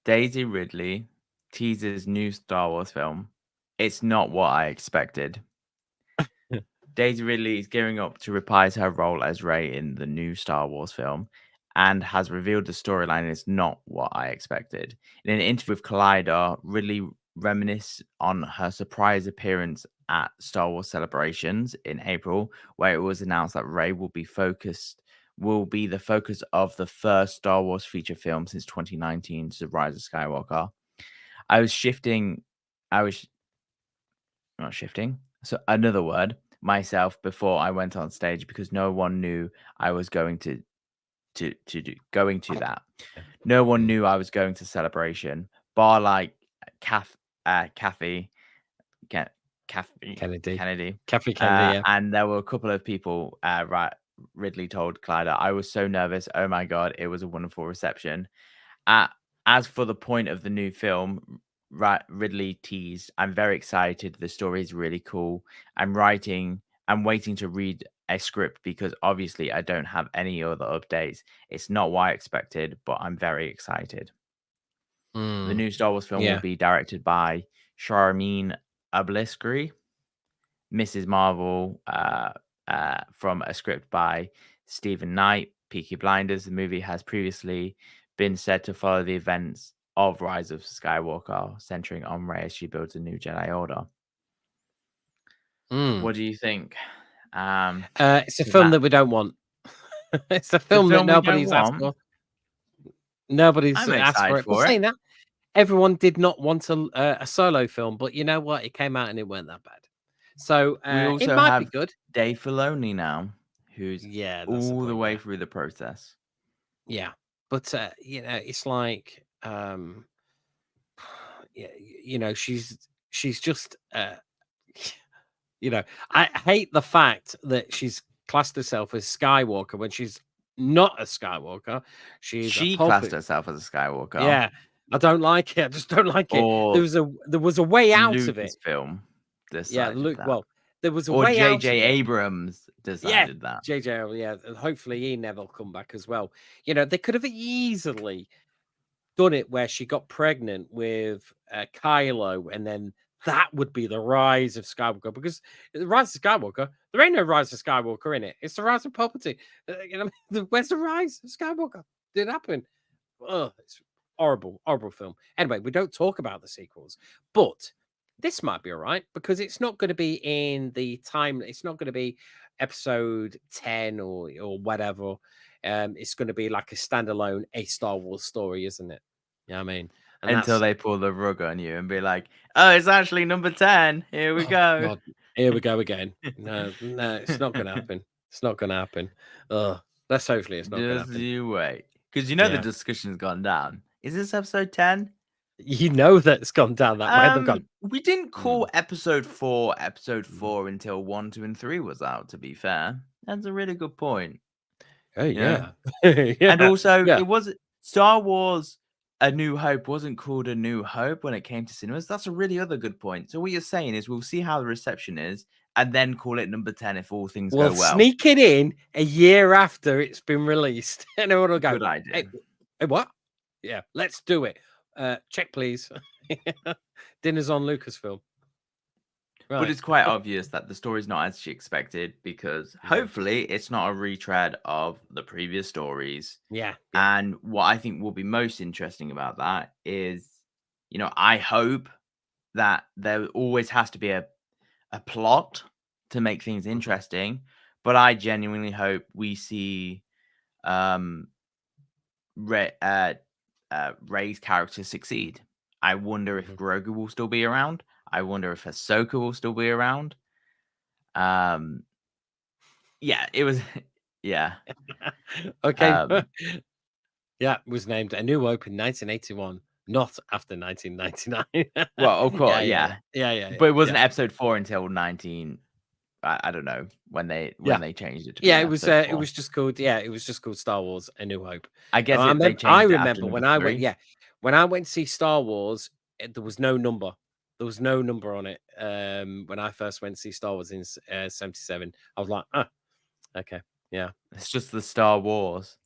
Daisy Ridley teases new Star Wars film. It's not what I expected. Daisy Ridley is gearing up to reprise her role as Rey in the new Star Wars film and has revealed the storyline is not what I expected. In an interview with Collider, Ridley reminisced on her surprise appearance at Star Wars Celebrations in April, where it was announced that Rey will be the focus of the first Star Wars feature film since 2019's The Rise of Skywalker. I was not shifting. So another word, myself, before I went on stage because no one knew I was going to that. No one knew I was going to Celebration, bar like Kathy Kennedy. Yeah. And there were a couple of people. Ridley told Collider, "I was so nervous. Oh my god, it was a wonderful reception." As for the point of the new film, Ridley teased, "I'm very excited. The story is really cool. I'm waiting to read a script because obviously I don't have any other updates. It's not what I expected, but I'm very excited." The new Star Wars film will be directed by Sharmeen Obansky, Mrs. Marvel, from a script by Stephen Knight. Peaky Blinders. The movie has previously been said to follow the events of Rise of Skywalker, centering on Rey as she builds a new Jedi Order. What do you think? It's a film that we don't want. It's a film that nobody's asked for. Nobody's asked for it. Well, saying that, everyone did not want a solo film, but you know what? It came out and it weren't that bad. So we also it might have be good. Dave Filoni now, who's all the way through the process. Yeah, but it's like you know, she's just you know, I hate the fact that she's classed herself as Skywalker when she's not a Skywalker. She's a She classed pulpit. herself as a Skywalker. Yeah, I don't like it. I just don't like it. Or There was a way out of it. Lucasfilm Yeah, decided that. well, there was a Or way out of J.J. it. Abrams decided that. JJ, yeah, and hopefully he never come back as well. You know, they could have easily done it where she got pregnant with Kylo, and then that would be the rise of Skywalker. Because the rise of Skywalker, there ain't no rise of Skywalker in it. It's the rise of Palpatine. You know, where's the rise of Skywalker? Did it happen? Oh, it's horrible, horrible film. Anyway, we don't talk about the sequels, but this might be all right because it's not going to be in the time. It's not going to be episode 10 or whatever. It's going to be like a standalone a Star Wars story, isn't it? Yeah, I mean, and Until they pull the rug on you and be like, "Oh, it's actually number 10. Here we go." God, here we go again. No, it's not going to happen. It's not going to happen. Let's hopefully it's not going to Just happen. you wait, because you know the Yeah. discussion's gone down. Is this episode 10? You know that it's gone down that way. They've gone. We didn't call episode 4 episode 4 until 1, 2, and 3 was out. To be fair, that's a really good point. Oh yeah, Yeah. yeah. And also, yeah. it was Star Wars. A New Hope wasn't called A New Hope when it came to cinemas. That's a really other good point. So what you're saying is we'll see how the reception is and then call it number 10 if all things go well. Sneak it in a year after it's been released. And everyone will go, Good idea. Hey, what? Yeah, let's do it. Check, please. Dinner's on Lucasfilm. Right. But it's quite obvious that the story's not as she expected because hopefully it's not a retread of the previous stories. Yeah. And what I think will be most interesting about that is, you know, I hope that there always has to be a plot to make things interesting. But I genuinely hope we see Ray's character succeed. I wonder if Grogu will still be around. I wonder if Ahsoka will still be around. Yeah, it was. Yeah. Okay. Yeah, it was named A New Hope in 1981, not after 1999. Well, of course, yeah. But it wasn't yeah. episode 4 until 19. I don't know when they changed it. To it was just called it was just called Star Wars: A New Hope. I guess I remember when I went when I went to see Star Wars, there was no number. There was no number on it. When I first went to see Star Wars in 77, I was like, okay, yeah, it's just the Star Wars.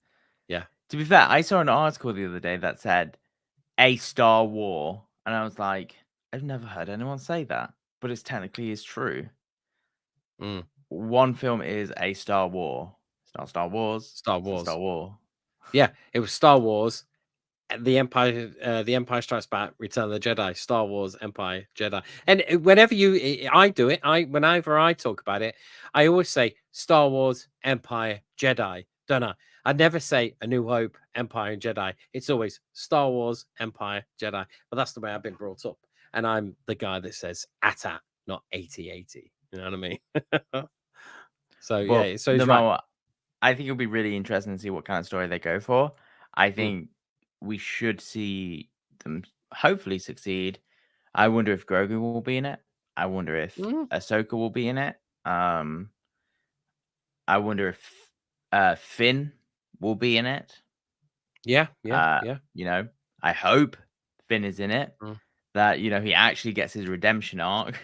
Yeah. To be fair, I saw an article the other day that said a Star War, and I was like, I've never heard anyone say that, but it's technically is true. One film is a Star War. It's not Star Wars. Star Wars. Star War. Yeah, it was Star Wars. The Empire Strikes Back, Return of the Jedi, Star Wars, Empire, Jedi. And whenever I do it, whenever I talk about it, I always say Star Wars, Empire, Jedi, don't I? I never say A New Hope, Empire, and Jedi. It's always Star Wars, Empire, Jedi. But that's the way I've been brought up. And I'm the guy that says AT-AT, not 80-80. You know what I mean? So, well, yeah. So no matter what, I think it'll be really interesting to see what kind of story they go for. I think we should see them hopefully succeed. I wonder if Grogu will be in it. I wonder if Ahsoka will be in it. I wonder if Finn will be in it. Yeah. You know, I hope Finn is in it. That, you know, he actually gets his redemption arc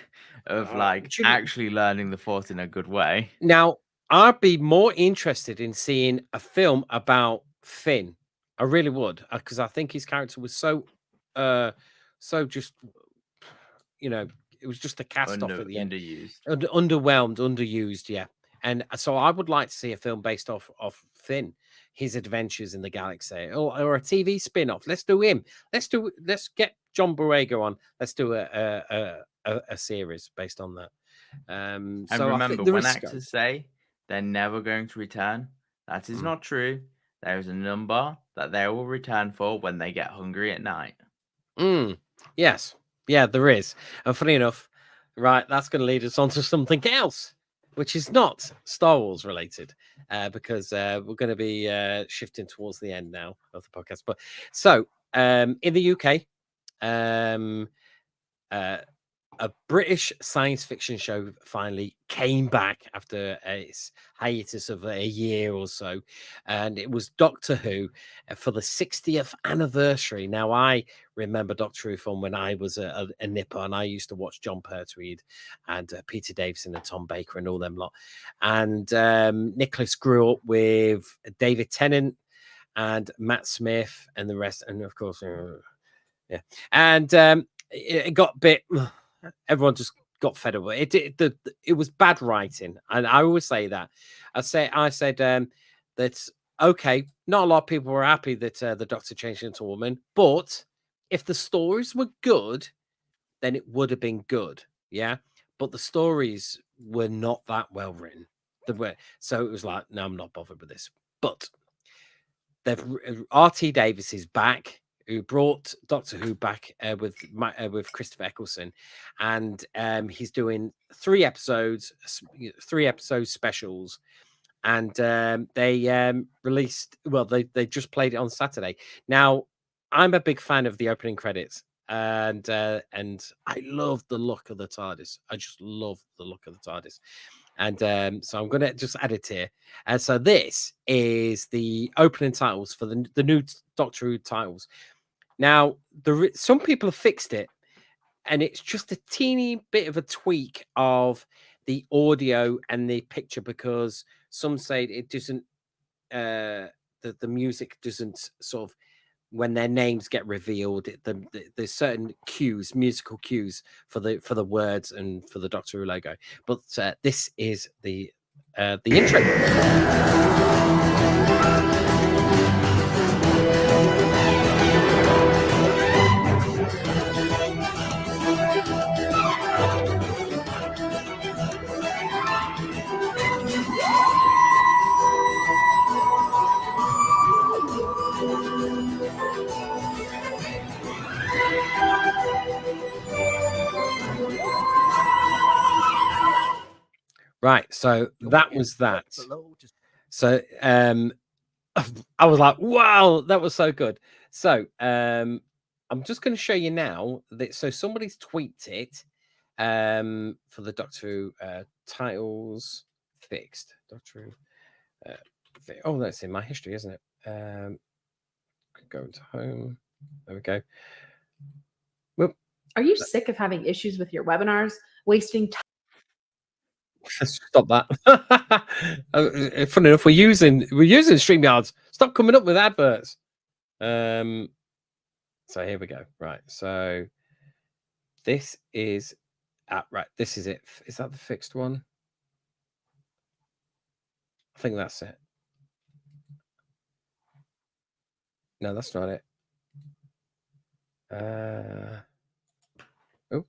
of actually learning the Force in a good way. Now, I'd be more interested in seeing a film about Finn. I really would, because I think his character was so just, you know, it was just a cast off at the end. Underwhelmed, underused, yeah. And so I would like to see a film based off Finn, his adventures in the galaxy, or a TV spin-off. Let's do him. Let's get John Boyega on. Let's do a series based on that. And so remember, when actors say they're never going to return, that is not true. There is a number that they will return for when they get hungry at night. Yes. Yeah, there is. And funny enough, right, that's going to lead us on to something else, which is not Star Wars related, because we're going to be shifting towards the end now of the podcast. But so in the UK, a British science fiction show finally came back after its hiatus of a year or so, and it was Doctor Who for the 60th anniversary. Now, I remember Doctor Who from when I was a nipper, and I used to watch John Pertwee and Peter Davison and Tom Baker and all them lot. And Nicholas grew up with David Tennant and Matt Smith and the rest, and of course, yeah, and it got a bit. Everyone just got fed up with it. It was bad writing, and I always say that. I said that okay, not a lot of people were happy that the Doctor changed into a woman, but if the stories were good, then it would have been good, yeah. But the stories were not that well written. So it was like, no, I'm not bothered with this. But R.T. Davis is back, who brought Doctor Who back with Christopher Eccleston, and he's doing 3 episodes specials, and they released. Well, they just played it on Saturday. Now, I'm a big fan of the opening credits, and I love the look of the TARDIS. I just love the look of the TARDIS. And so I'm going to just add it here. And so this is the opening titles for the new Doctor Who titles. Now, some people have fixed it, and it's just a teeny bit of a tweak of the audio and the picture, because some say it doesn't, the music doesn't sort of, when their names get revealed, there's certain cues, musical cues for the words and for the Doctor Who logo. But this is the intro. Right, so that was that. So I was like, wow, that was so good. So I'm just going to show you now that, so somebody's tweaked it for the Doctor Who titles fixed. Doctor Who oh, that's in my history, isn't it? Go into home. There we go. Whoop. Are you sick of having issues with your webinars, wasting time? Stop that. Funny enough, we're using StreamYards. Stop coming up with adverts. So here we go. Right. So this is right. This is it. Is that the fixed one? I think that's it. No, that's not it. Oh.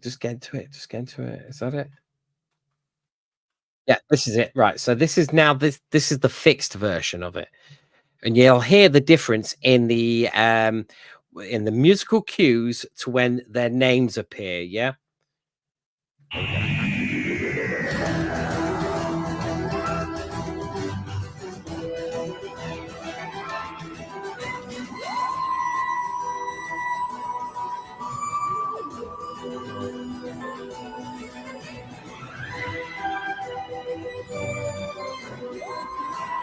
Just get into it. Just get into it. Is that it? Yeah, this is it. Right. So this is now this is the fixed version of it. And you'll hear the difference in the musical cues to when their names appear, yeah?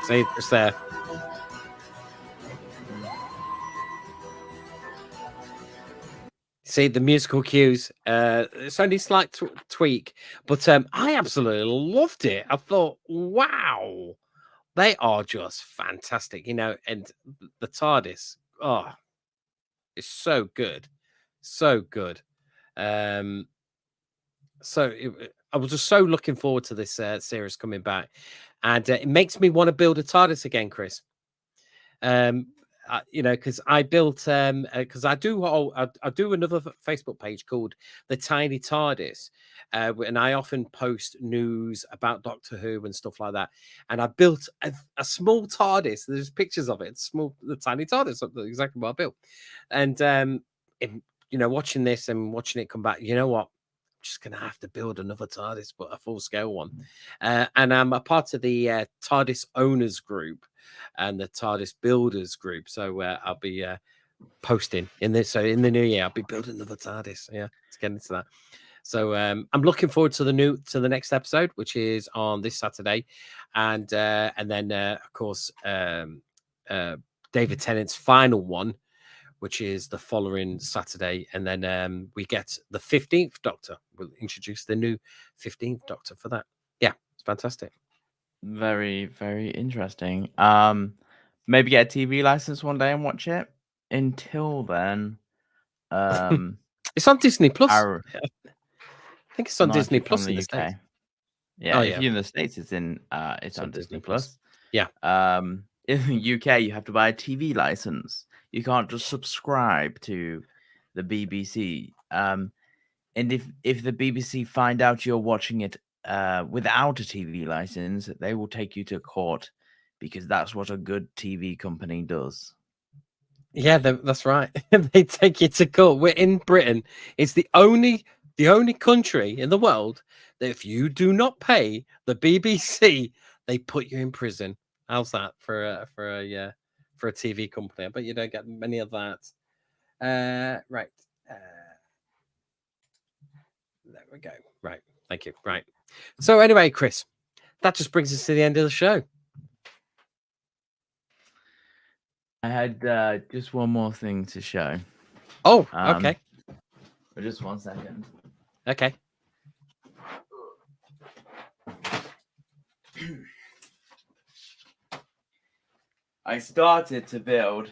See, it's there. See the musical cues. It's only a slight tweak, but I absolutely loved it. I thought, wow, they are just fantastic, you know. And the TARDIS, oh, it's so good, so good. So I was just so looking forward to this series coming back, and it makes me want to build a TARDIS again, Chris. You know, because I built because I do another Facebook page called the Tiny TARDIS, and I often post news about Doctor Who and stuff like that. And I built a small TARDIS. There's pictures of it. The Tiny TARDIS, exactly what I built. And you know, watching this and watching it come back, you know what? Just gonna have to build another TARDIS, but a full scale one. And I'm a part of the TARDIS owners group and the TARDIS builders group. So I'll be posting in this. So in the new year, I'll be building another TARDIS. Yeah, let's get into that. So I'm looking forward to the next episode, which is on this Saturday, and then of course David Tennant's final one, which is the following Saturday, and then we get the 15th Doctor. We'll introduce the new 15th Doctor for that. Yeah, it's fantastic. Very, very interesting. Maybe get a TV license one day and watch it. Until then, it's on Disney Plus. I think it's on no, Disney it's Plus from in the the States. UK. Yeah, Oh, if yeah. you're in the States, it's on Disney Plus. Yeah. In the UK, you have to buy a TV license. You can't just subscribe to the BBC. And if the BBC find out you're watching it without a TV license, they will take you to court because that's what a good TV company does. Yeah, that's right. They take you to court. We're in Britain. It's the only country in the world that if you do not pay the BBC, they put you in prison. How's that for a TV company? I bet you don't get many of that. Right. There we go. Right. Thank you. Right. So anyway, Chris, that just brings us to the end of the show. I had just one more thing to show. Oh, okay. Just 1 second. Okay. I started to build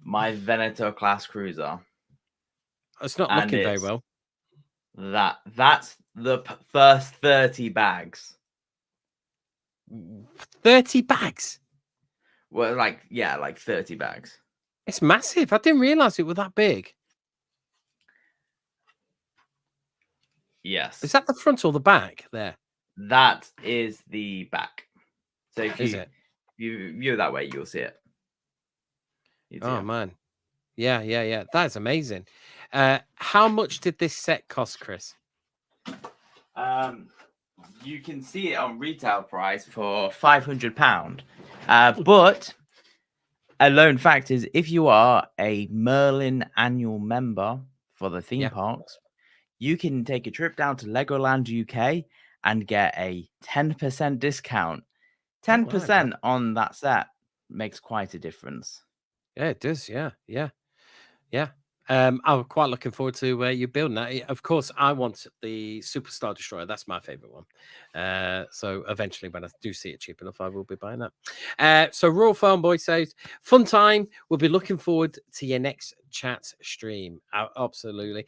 my Veneto class cruiser. It's not looking very well. That's the first 30 bags. 30 bags? Well, like 30 bags. It's massive. I didn't realize it was that big. Yes. Is that the front or the back there? That is the back. So if Is it? you view it that way, you'll see it. Oh, man. Yeah. That is amazing. How much did this set cost, Chris? You can see it on retail price for £500. But a lone fact is if you are a Merlin annual member for the theme parks, you can take a trip down to Legoland UK and get a 10% discount. 10% on that set makes quite a difference. Yeah, it does. Yeah. I'm quite looking forward to you building that. Of course, I want the Superstar Destroyer. That's my favorite one. So eventually, when I do see it cheap enough, I will be buying that. So Royal Farmboy says, fun time. We'll be looking forward to your next chat stream. Absolutely.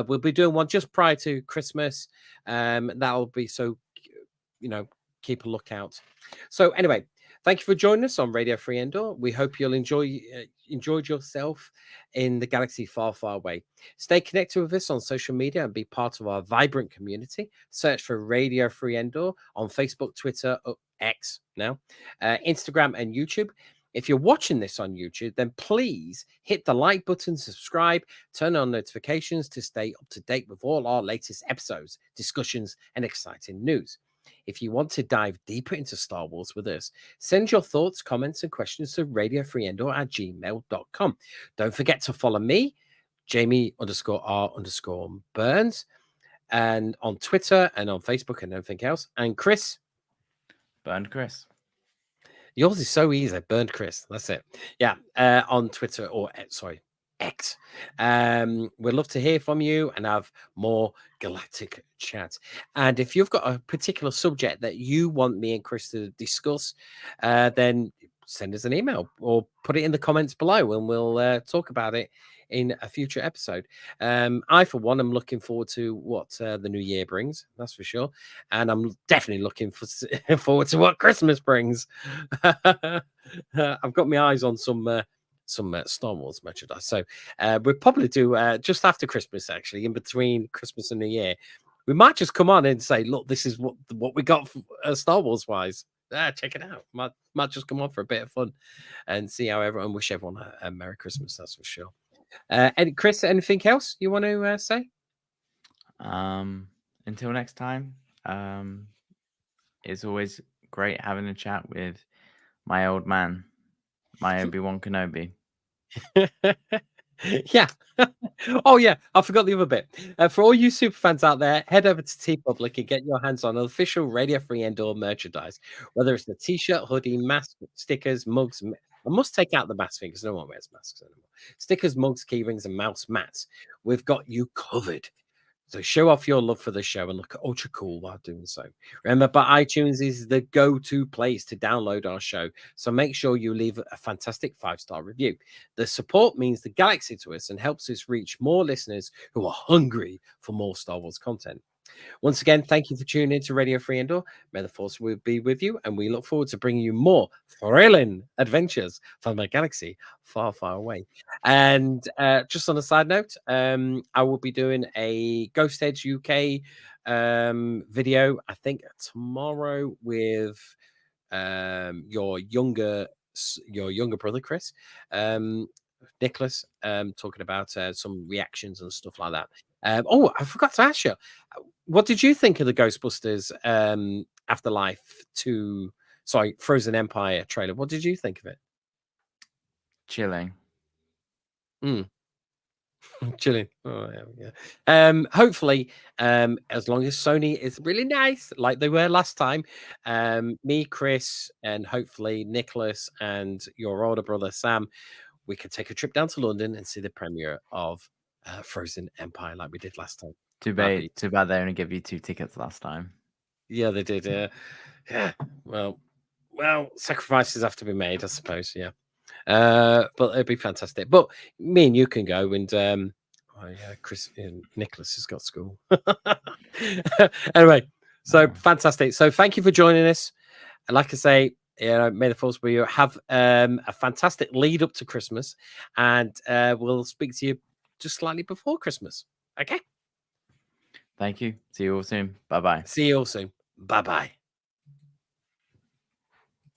We'll be doing one just prior to Christmas. That'll be so, keep a lookout. So anyway, thank you for joining us on Radio Free Endor. We hope you'll enjoyed yourself in the galaxy far, far away. Stay connected with us on social media and be part of our vibrant community. Search for Radio Free Endor on Facebook, Twitter, X now, Instagram, and YouTube. If you're watching this on YouTube, then please hit the like button, subscribe, turn on notifications to stay up to date with all our latest episodes, discussions, and exciting news. If you want to dive deeper into Star Wars with us, send your thoughts, comments, and questions to radiofreeendor@gmail.com. Don't forget to follow me, Jamie_R_Burns, and on Twitter and on Facebook and everything else. And Chris? Burned Chris. Yours is so easy. Burned Chris. That's it. Yeah. On Twitter or X. We'd love to hear from you and have more galactic chat. And if you've got a particular subject that you want me and Chris to discuss, then send us an email or put it in the comments below and we'll talk about it in a future episode. I, for one, am looking forward to what the new year brings. That's for sure. And I'm definitely looking forward to what Christmas brings. I've got my eyes on some Star Wars merchandise. So we'll probably do just after Christmas, actually, in between Christmas and New Year. We might just come on and say, look, this is what we got Star Wars wise. Check it out. Might just come on for a bit of fun and see how everyone wish everyone a Merry Christmas. That's for sure. And Chris, anything else you want to say? Until next time, it's always great having a chat with my old man, my Obi-Wan Kenobi. Yeah. Oh, yeah. I forgot the other bit. For all you super fans out there, head over to TeePublic and get your hands on official Radio Free Endor merchandise. Whether it's the t-shirt, hoodie, mask, stickers, mugs. I must take out the mask thing because no one wears masks anymore. Stickers, mugs, keyrings, and mouse mats. We've got you covered. So show off your love for the show and look ultra cool while doing so. Remember, iTunes is the go-to place to download our show. So make sure you leave a fantastic 5-star review. The support means the galaxy to us and helps us reach more listeners who are hungry for more Star Wars content. Once again, thank you for tuning in to Radio Free Endor. May the Force will be with you, and we look forward to bringing you more thrilling adventures from a galaxy far, far away. And just on a side note, I will be doing a Ghost Edge UK video, I think tomorrow, with your younger brother Chris, Nicholas, talking about some reactions and stuff like that. Oh, I forgot to ask you, what did you think of the Ghostbusters Afterlife 2, sorry, Frozen Empire trailer? What did you think of it? Chilling. Chilling. Oh, hopefully, as long as Sony is really nice, like they were last time, me, Chris, and hopefully Nicholas and your older brother Sam, we could take a trip down to London and see the premiere of Frozen Empire like we did last time. Too bad they only gave you 2 tickets last time. Yeah, they did. Yeah. Well, sacrifices have to be made, I suppose. Yeah. But it'd be fantastic. But me and you can go, and Chris and Nicholas has got school. Anyway, so fantastic. So thank you for joining us. And like I say, may the Force be with you. Have a fantastic lead up to Christmas, and we'll speak to you just slightly before Christmas. Okay. Thank you. See you all soon. Bye-bye. See you all soon. Bye-bye.